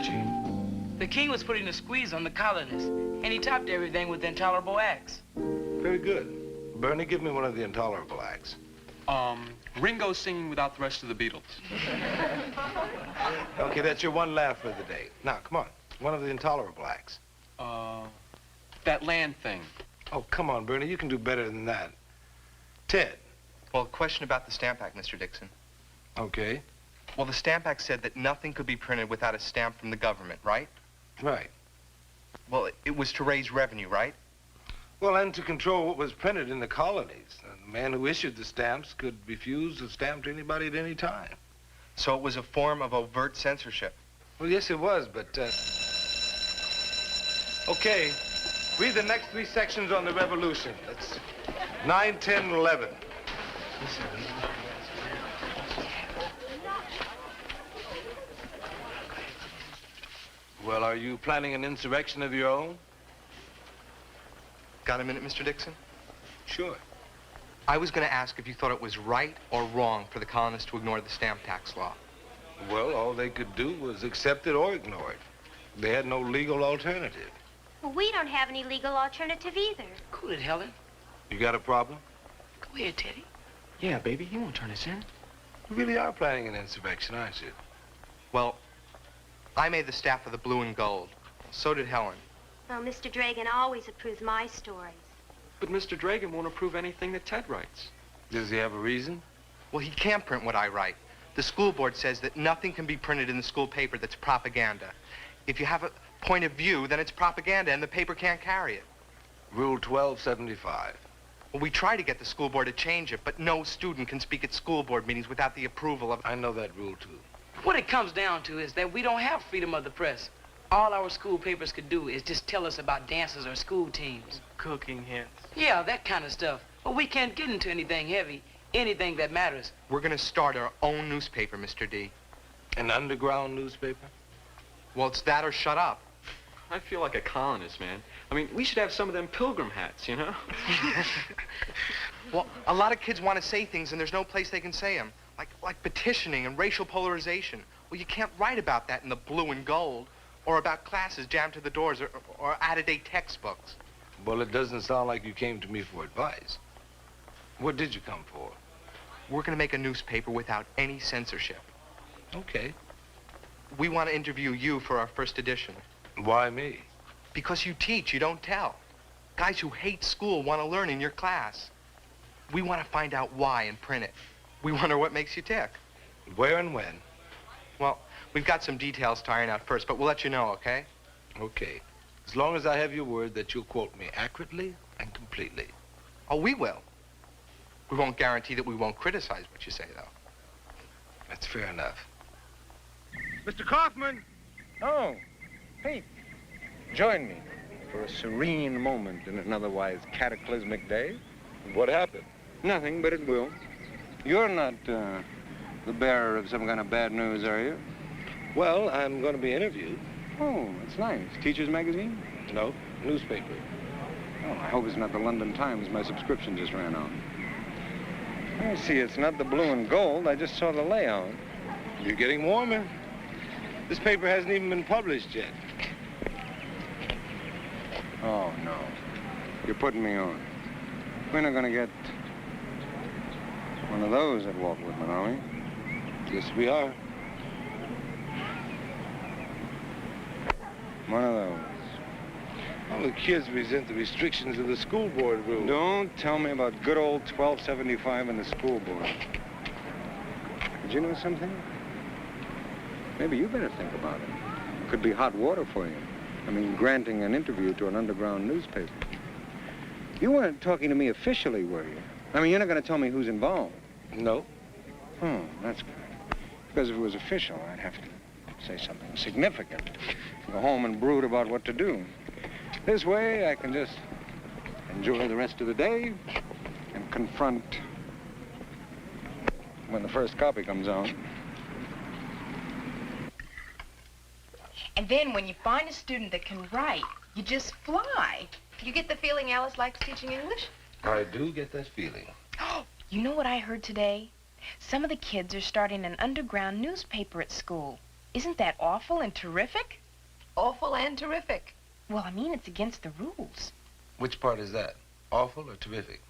Chief? The king was putting a squeeze on the colonists, and he topped everything with intolerable acts. Very good. Bernie, give me one of the intolerable acts. Ringo singing without the rest of the Beatles. Okay, that's your one laugh for the day. Now, come on. One of the intolerable acts. That land thing. Oh, come on, Bernie. You can do better than that. Ted. Well, a question about the Stamp Act, Mr. Dixon. Okay. Well, the Stamp Act said that nothing could be printed without a stamp from the government, right? Right. Well, it was to raise revenue, right? Well, and to control what was printed in the colonies. The man who issued the stamps could refuse a stamp to anybody at any time. So it was a form of overt censorship. Well, yes, it was, but, Okay, read the next 3 sections on the Revolution. That's 9, 10, and 11. Well, are you planning an insurrection of your own? Got a minute, Mr. Dixon? Sure. I was going to ask if you thought it was right or wrong for the colonists to ignore the stamp tax law. Well, all they could do was accept it or ignore it. They had no legal alternative. Well, we don't have any legal alternative either. Cool it, Helen. You got a problem? Go ahead, Teddy. Yeah, baby, he won't turn us in. You really are planning an insurrection, aren't you? Well, I made the staff of the Blue and Gold. So did Helen. Well, Mr. Dragan always approves my stories. But Mr. Dragan won't approve anything that Ted writes. Does he have a reason? Well, he can't print what I write. The school board says that nothing can be printed in the school paper that's propaganda. If you have a point of view, then it's propaganda and the paper can't carry it. Rule 1275. Well, we try to get the school board to change it, but no student can speak at school board meetings without the approval of... I know that rule, too. What it comes down to is that we don't have freedom of the press. All our school papers could do is just tell us about dances or school teams. Cooking hits. Yeah, that kind of stuff. But we can't get into anything heavy, anything that matters. We're going to start our own newspaper, Mr. D. An underground newspaper? Well, it's that or shut up. I feel like a colonist, man. I mean, we should have some of them pilgrim hats, you know? Well, a lot of kids want to say things and there's no place they can say them. Like petitioning and racial polarization. Well, you can't write about that in the Blue and Gold, or about classes jammed to the doors, or out-of-date textbooks. Well, it doesn't sound like you came to me for advice. What did you come for? We're going to make a newspaper without any censorship. Okay. We want to interview you for our first edition. Why me? Because you teach, you don't tell. Guys who hate school want to learn in your class. We want to find out why and print it. We wonder what makes you tick. Where and when? Well, we've got some details to iron out first, but we'll let you know, okay? Okay. As long as I have your word that you'll quote me accurately and completely. Oh, we will. We won't guarantee that we won't criticize what you say, though. That's fair enough. Mr. Kaufman! Oh, Pete. Join me for a serene moment in an otherwise cataclysmic day. What happened? Nothing, but it will. You're not the bearer of some kind of bad news, are you? Well, I'm going to be interviewed. Oh, that's nice. Teacher's magazine? No, newspaper. Oh, I hope it's not the London Times. My subscription just ran out. I see, it's not the Blue and Gold. I just saw the layout. You're getting warmer. This paper hasn't even been published yet. Oh, no. You're putting me on. We're not going to get one of those at Walt Whitman, are we? Yes, we are. One of those. All the kids resent the restrictions of the school board rule. Don't tell me about good old 1275 and the school board. Did you know something? Maybe you better think about it. Could be hot water for you. I mean, granting an interview to an underground newspaper. You weren't talking to me officially, were you? I mean, you're not going to tell me who's involved. No. Oh, that's good. Because if it was official, I'd have to say something significant. Go home and brood about what to do. This way, I can just enjoy the rest of the day and confront when the first copy comes out. And then when you find a student that can write, you just fly. You get the feeling Alice likes teaching English? I do get that feeling. You know what I heard today? Some of the kids are starting an underground newspaper at school. Isn't that awful and terrific? Awful and terrific. Well, I mean, it's against the rules. Which part is that? Awful or terrific?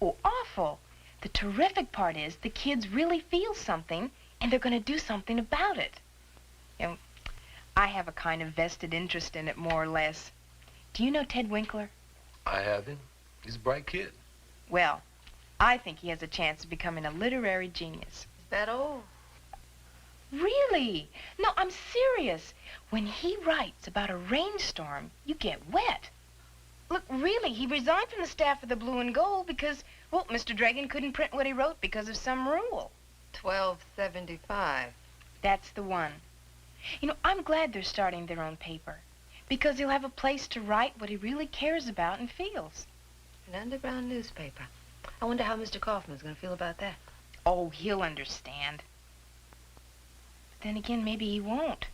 Oh, awful. The terrific part is the kids really feel something, and they're going to do something about it. You know, I have a kind of vested interest in it, more or less. Do you know Ted Winkler? I have him. He's a bright kid. Well, I think he has a chance of becoming a literary genius. Is that all? Really? No, I'm serious. When he writes about a rainstorm, you get wet. Look, really, he resigned from the staff of the Blue and Gold because, well, Mr. Dragon couldn't print what he wrote because of some rule. 1275. That's the one. You know, I'm glad they're starting their own paper because he'll have a place to write what he really cares about and feels. An underground newspaper. I wonder how Mr. Kaufman's going to feel about that. Oh, he'll understand. But then again, maybe he won't.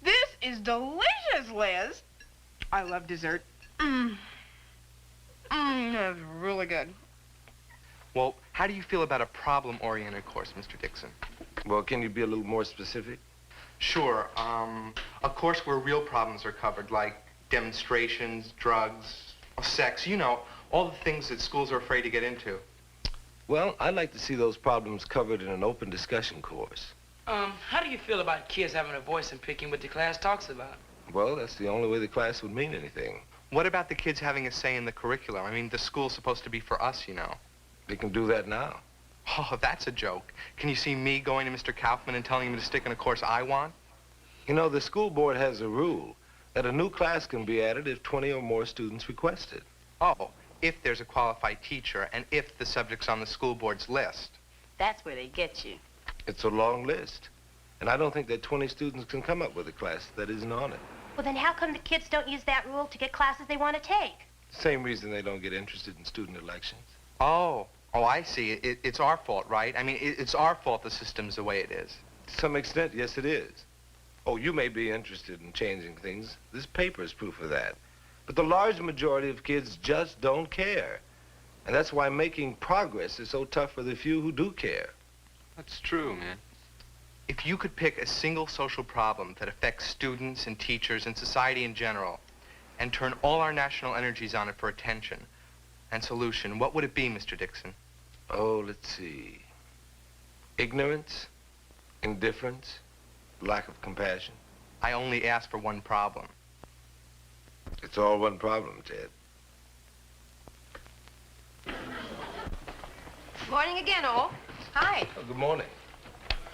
This is delicious, Liz. I love dessert. That's really good. Well, how do you feel about a problem-oriented course, Mr. Dixon? Well, can you be a little more specific? Sure. A course where real problems are covered, like demonstrations, drugs, sex, you know, all the things that schools are afraid to get into. Well, I'd like to see those problems covered in an open discussion course. How do you feel about kids having a voice in picking what the class talks about? Well, that's the only way the class would mean anything. What about the kids having a say in the curriculum? I mean, the school's supposed to be for us, you know. They can do that now. Oh, that's a joke. Can you see me going to Mr. Kaufman and telling him to stick in a course I want? You know, the school board has a rule that a new class can be added if 20 or more students request it. Oh, if there's a qualified teacher and if the subject's on the school board's list. That's where they get you. It's a long list. And I don't think that 20 students can come up with a class that isn't on it. Well, then how come the kids don't use that rule to get classes they want to take? Same reason they don't get interested in student elections. Oh, I see. It's our fault, right? I mean, it's our fault the system's the way it is. To some extent, yes, it is. Oh, you may be interested in changing things. This paper is proof of that. But the large majority of kids just don't care. And that's why making progress is so tough for the few who do care. That's true, man. If you could pick a single social problem that affects students and teachers and society in general and turn all our national energies on it for attention and solution, what would it be, Mr. Dixon? Oh, let's see. Ignorance, indifference, lack of compassion. I only asked for one problem. It's all one problem, Ted. Morning again, all. Hi. Oh, good morning.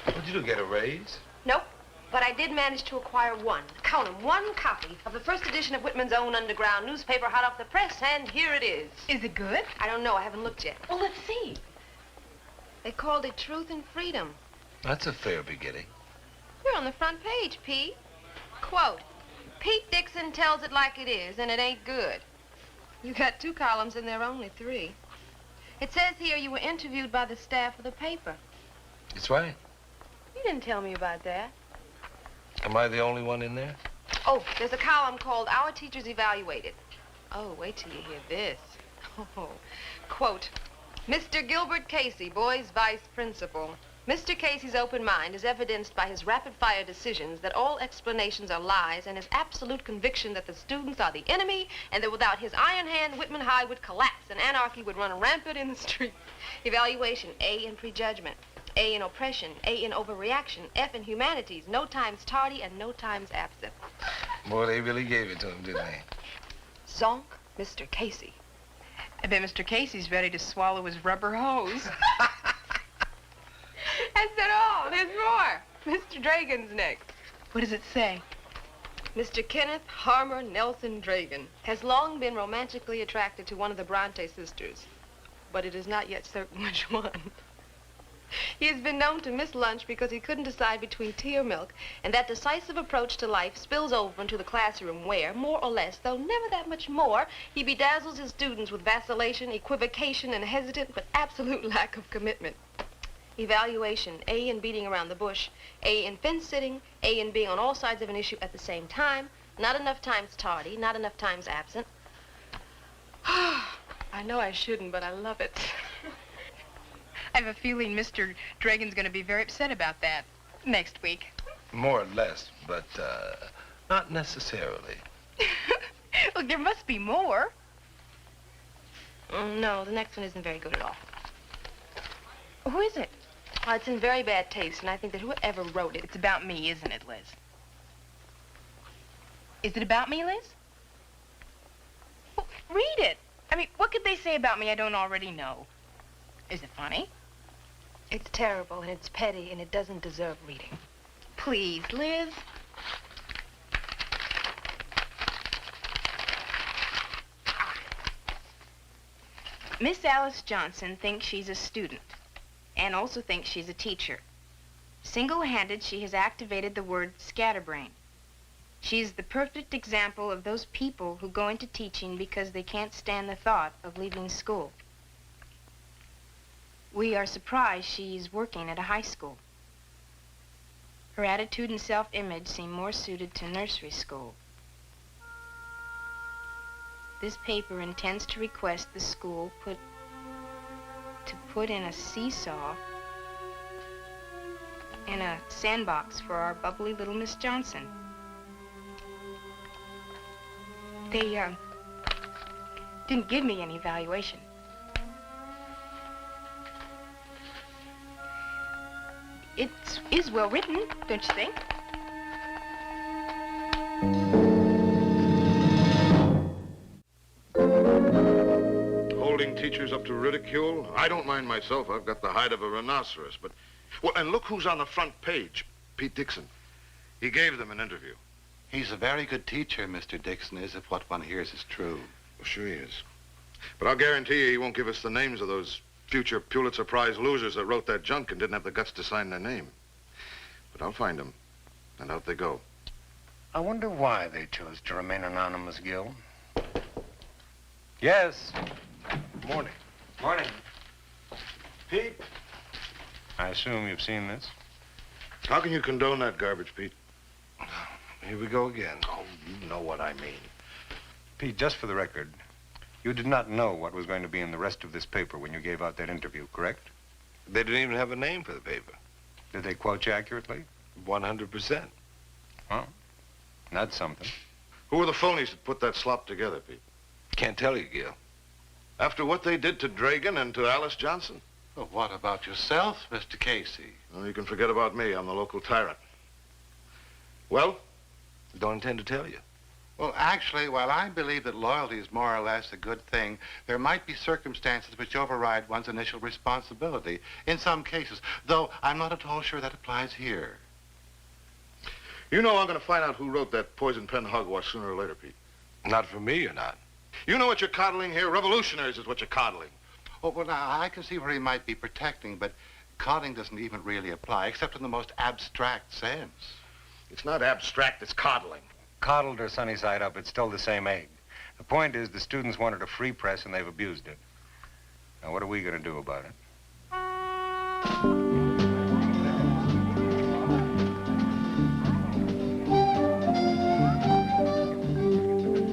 What'd you do, get a raise? Nope. But I did manage to acquire count 'em, one copy of the first edition of Whitman's own underground newspaper hot off the press, and here it is. Is it good? I don't know. I haven't looked yet. Well, let's see. They called it Truth and Freedom. That's a fair beginning. You're on the front page, Pete. Quote, Pete Dixon tells it like it is, and it ain't good. You got 2 columns and there are only 3. It says here you were interviewed by the staff of the paper. That's right. You didn't tell me about that. Am I the only one in there? Oh, there's a column called Our Teachers Evaluated. Oh, wait till you hear this. Oh, quote, Mr. Gilbert Casey, boys' vice principal. Mr. Casey's open mind is evidenced by his rapid-fire decisions that all explanations are lies and his absolute conviction that the students are the enemy and that without his iron hand, Whitman High would collapse and anarchy would run rampant in the streets. Evaluation, A in prejudgment, A in oppression, A in overreaction, F in humanities, no times tardy and no times absent. Boy, they really gave it to him, didn't they? Zonk, Mr. Casey. I bet Mr. Casey's ready to swallow his rubber hose. That's not all. There's more. Mr. Dragan's next. What does it say? Mr. Kenneth Harmer Nelson Dragan has long been romantically attracted to one of the Bronte sisters, but it is not yet certain which one. He has been known to miss lunch because he couldn't decide between tea or milk, and that decisive approach to life spills over into the classroom where, more or less, though never that much more, he bedazzles his students with vacillation, equivocation, and hesitant but absolute lack of commitment. Evaluation, A in beating around the bush, A in fence sitting, A in being on all sides of an issue at the same time, not enough times tardy, not enough times absent. I know I shouldn't, but I love it. I have a feeling Mr. Dragon's going to be very upset about that next week. More or less, but not necessarily. Look, there must be more. No, the next one isn't very good at all. Who is it? Well, it's in very bad taste, and I think that whoever wrote it... It's about me, isn't it, Liz? Is it about me, Liz? Well, read it. I mean, what could they say about me I don't already know? Is it funny? It's terrible, and it's petty, and it doesn't deserve reading. Please, Liz. Miss Alice Johnson thinks she's a student and also thinks she's a teacher. Single-handed, she has activated the word scatterbrain. She is the perfect example of those people who go into teaching because they can't stand the thought of leaving school. We are surprised she's working at a high school. Her attitude and self-image seem more suited to nursery school. This paper intends to request the school put in a seesaw and a sandbox for our bubbly little Miss Johnson. They didn't give me any evaluation. It is well written, don't you think? Holding teachers up to ridicule? I don't mind myself. I've got the hide of a rhinoceros, but... Well, and look who's on the front page. Pete Dixon. He gave them an interview. He's a very good teacher, Mr. Dixon is, if what one hears is true. Well, sure he is. But I'll guarantee you he won't give us the names of those future Pulitzer Prize losers that wrote that junk and didn't have the guts to sign their name. But I'll find them, and out they go. I wonder why they chose to remain anonymous, Gil. Yes. Morning. Morning. Pete. I assume you've seen this. How can you condone that garbage, Pete? Here we go again. Oh, you know what I mean. Pete, just for the record, you did not know what was going to be in the rest of this paper when you gave out that interview, correct? They didn't even have a name for the paper. Did they quote you accurately? 100%. Well, that's something. Who were the phonies that put that slop together, Pete? Can't tell you, Gil. After what they did to Dragan and to Alice Johnson? Well, what about yourself, Mr. Casey? Well, you can forget about me. I'm the local tyrant. Well? Don't intend to tell you. Well, actually, while I believe that loyalty is more or less a good thing, there might be circumstances which override one's initial responsibility in some cases, though I'm not at all sure that applies here. You know I'm going to find out who wrote that poison pen hogwash sooner or later, Pete. Not for me, you're not. You know what you're coddling here? Revolutionaries is what you're coddling. Oh, well, now, I can see where he might be protecting, but coddling doesn't even really apply, except in the most abstract sense. It's not abstract, it's coddling. Coddled or sunny side up, it's still the same egg. The point is the students wanted a free press and they've abused it. Now, what are we going to do about it?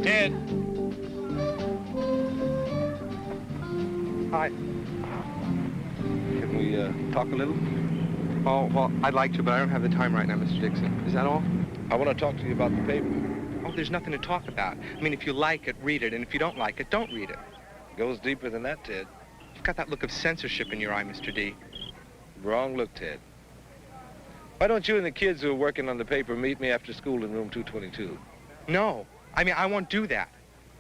Ted. Hi. Can we talk a little? Oh, well, I'd like to, but I don't have the time right now, Mr. Dixon. Is that all? I want to talk to you about the paper. Oh, there's nothing to talk about. I mean, if you like it, read it, and if you don't like it, don't read it. Goes deeper than that, Ted. You've got that look of censorship in your eye, Mr. D. Wrong look, Ted. Why don't you and the kids who are working on the paper meet me after school in room 222? No. I mean, I won't do that.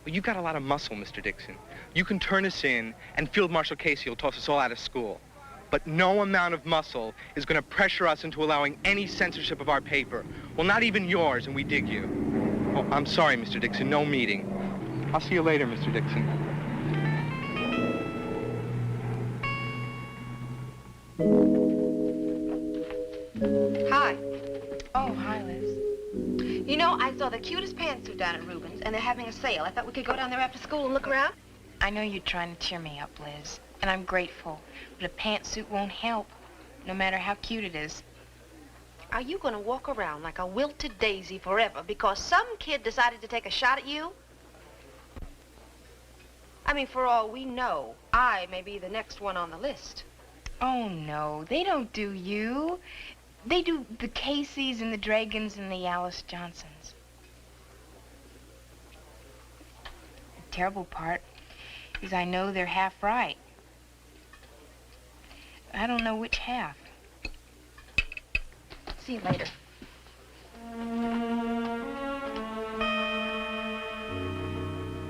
Well, you've got a lot of muscle, Mr. Dixon. You can turn us in, and Field Marshal Casey will toss us all out of school. But no amount of muscle is going to pressure us into allowing any censorship of our paper. Well, not even yours, and we dig you. Oh, I'm sorry, Mr. Dixon, no meeting. I'll see you later, Mr. Dixon. Hi. Oh, hi, Liz. You know, I saw the cutest pantsuit down at Rubens, and they're having a sale. I thought we could go down there after school and look around. I know you're trying to cheer me up, Liz, and I'm grateful, but a pantsuit won't help, no matter how cute it is. Are you going to walk around like a wilted daisy forever because some kid decided to take a shot at you? I mean, for all we know, I may be the next one on the list. Oh, no, they don't do you. They do the Caseys and the Dragons and the Alice Johnsons. The terrible part is I know they're half right. I don't know which half. See you later.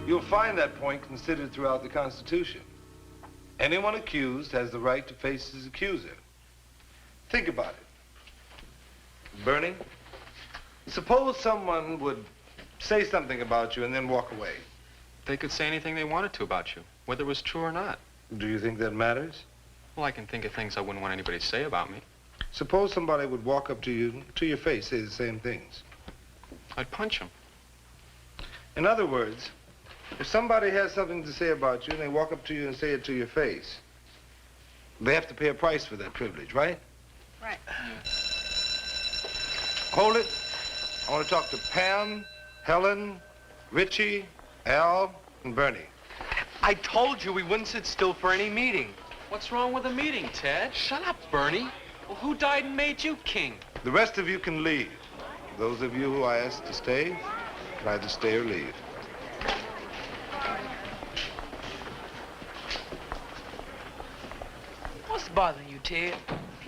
You'll find that point considered throughout the Constitution. Anyone accused has the right to face his accuser. Think about it. Bernie, suppose someone would say something about you and then walk away. They could say anything they wanted to about you, whether it was true or not. Do you think that matters? Well, I can think of things I wouldn't want anybody to say about me. Suppose somebody would walk up to you, to your face, say the same things. I'd punch them. In other words, if somebody has something to say about you and they walk up to you and say it to your face, they have to pay a price for that privilege, right? Right. Hold it. I want to talk to Pam, Helen, Richie, Al, and Bernie. I told you we wouldn't sit still for any meeting. What's wrong with a meeting, Ted? Shut up, Bernie. Well, who died and made you king? The rest of you can leave. Those of you who I asked to stay can either stay or leave. What's bothering you, Ted?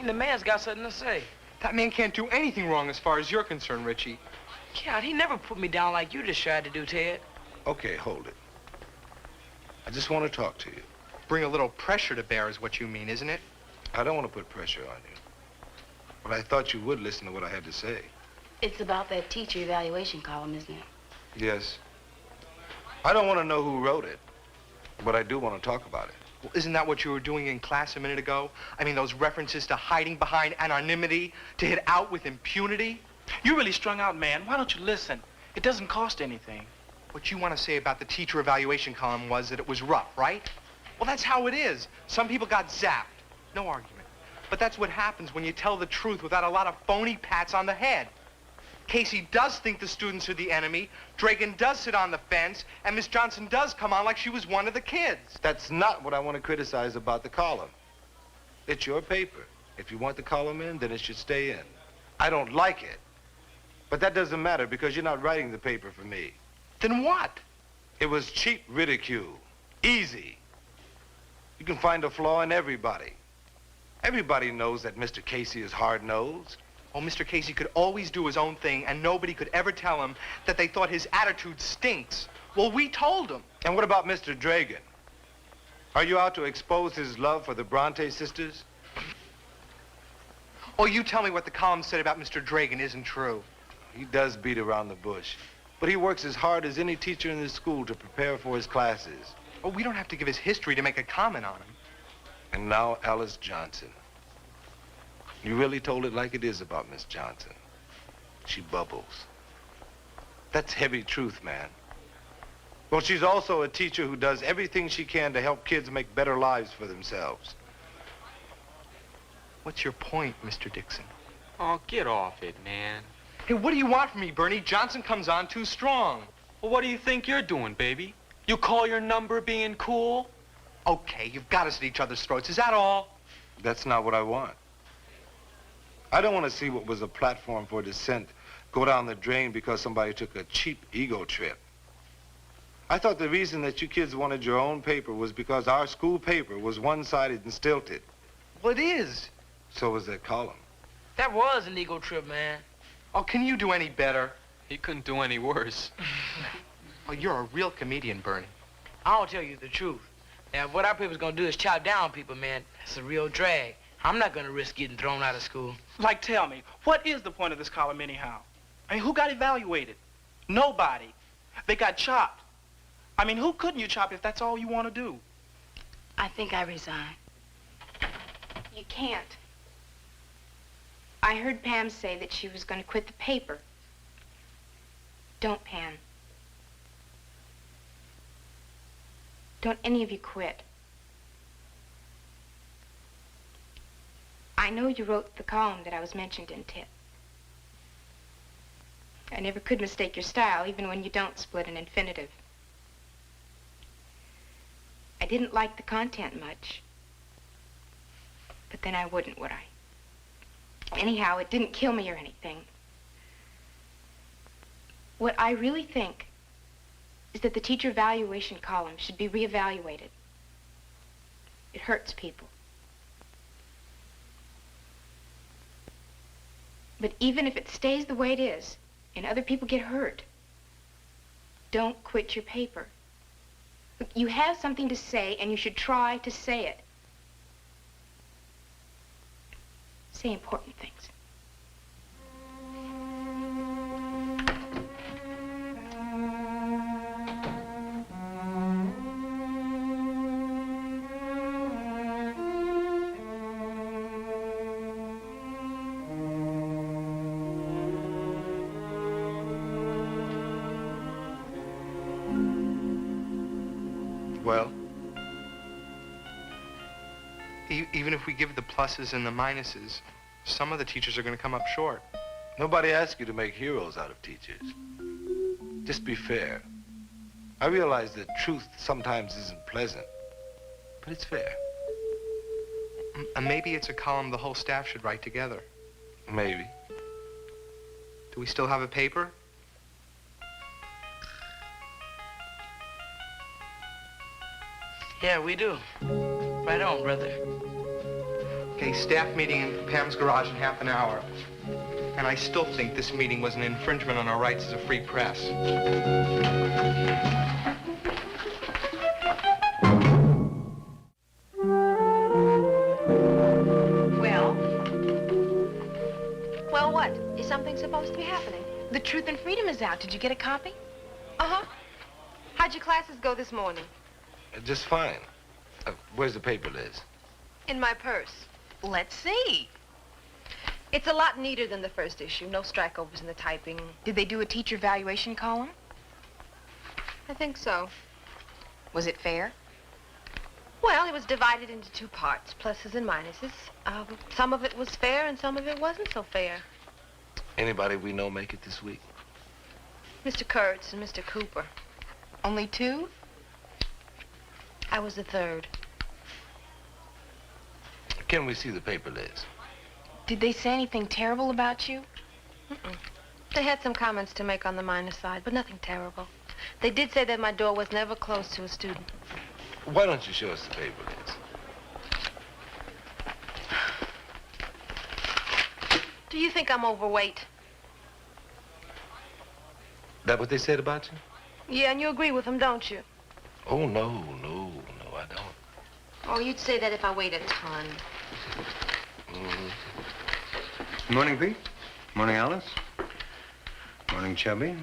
The man's got something to say. That man can't do anything wrong as far as you're concerned, Richie. God, he never put me down like you just tried to do, Ted. Okay, hold it. I just want to talk to you. Bring a little pressure to bear is what you mean, isn't it? I don't want to put pressure on you. But I thought you would listen to what I had to say. It's about that teacher evaluation column, isn't it? Yes. I don't want to know who wrote it, but I do want to talk about it. Well, isn't that what you were doing in class a minute ago? I mean, those references to hiding behind anonymity, to hit out with impunity? You're really strung out, man. Why don't you listen? It doesn't cost anything. What you want to say about the teacher evaluation column was that it was rough, right? Well, that's how it is. Some people got zapped. No argument. But that's what happens when you tell the truth without a lot of phony pats on the head. Casey does think the students are the enemy, Dragan does sit on the fence, and Miss Johnson does come on like she was one of the kids. That's not what I want to criticize about the column. It's your paper. If you want the column in, then it should stay in. I don't like it. But that doesn't matter because you're not writing the paper for me. Then what? It was cheap ridicule. Easy. You can find a flaw in everybody. Everybody knows that Mr. Casey is hard-nosed. Oh, Mr. Casey could always do his own thing, and nobody could ever tell him that they thought his attitude stinks. Well, we told him. And what about Mr. Dragan? Are you out to expose his love for the Bronte sisters? Oh, you tell me what the column said about Mr. Dragan isn't true. He does beat around the bush. But he works as hard as any teacher in the school to prepare for his classes. Oh, we don't have to give his history to make a comment on him. And now Alice Johnson. You really told it like it is about Miss Johnson. She bubbles. That's heavy truth, man. Well, she's also a teacher who does everything she can to help kids make better lives for themselves. What's your point, Mr. Dixon? Oh, get off it, man. Hey, what do you want from me, Bernie? Johnson comes on too strong. Well, what do you think you're doing, baby? You call your number being cool? Okay, you've got us at each other's throats. Is that all? That's not what I want. I don't want to see what was a platform for dissent go down the drain because somebody took a cheap ego trip. I thought the reason that you kids wanted your own paper was because our school paper was one-sided and stilted. Well, it is. So was that column. That was an ego trip, man. Oh, can you do any better? He couldn't do any worse. Oh, you're a real comedian, Bernie. I'll tell you the truth. Now, if what our paper's gonna do is chop down people, man, that's a real drag. I'm not gonna risk getting thrown out of school. Like, tell me, what is the point of this column anyhow? I mean, who got evaluated? Nobody. They got chopped. I mean, who couldn't you chop if that's all you want to do? I think I resign. You can't. I heard Pam say that she was going to quit the paper. Don't, Pam. Don't any of you quit. I know you wrote the column that I was mentioned in, Ted. I never could mistake your style, even when you don't split an infinitive. I didn't like the content much, But then I wouldn't, would I? Anyhow, it didn't kill me or anything. What I really think is that the teacher evaluation column should be reevaluated. It hurts people. But even if it stays the way it is, and other people get hurt, don't quit your paper. Look, you have something to say, and you should try to say it. Say important things. Well, even if we give the pluses and the minuses, some of the teachers are going to come up short. Nobody asked you to make heroes out of teachers. Just be fair. I realize that truth sometimes isn't pleasant, but it's fair. And maybe it's a column the whole staff should write together. Maybe. Do we still have a paper? Yeah, we do. Right on, brother. Okay, staff meeting in Pam's garage in half an hour. And I still think this meeting was an infringement on our rights as a free press. Well, what? Is something supposed to be happening? The Truth and Freedom is out. Did you get a copy? Uh-huh. How'd your classes go this morning? Just fine. Where's the paper, Liz? In my purse. Let's see. It's a lot neater than the first issue. No strikeovers in the typing. Did they do a teacher evaluation column? I think so. Was it fair? Well, it was divided into two parts, pluses and minuses. Some of it was fair and some of it wasn't so fair. Anybody we know make it this week? Mr. Kurtz and Mr. Cooper. Only two? I was the third. Can we see the paper, Liz? Did they say anything terrible about you? They had some comments to make on the minus side, but nothing terrible. They did say that my door was never closed to a student. Why don't you show us the paper, Liz? Do you think I'm overweight? That what they said about you? Yeah, and you agree with them, don't you? Oh, no, I don't. Oh, you'd say that if I weighed a ton. Morning, Pete. Morning, Alice. Morning, Chubby.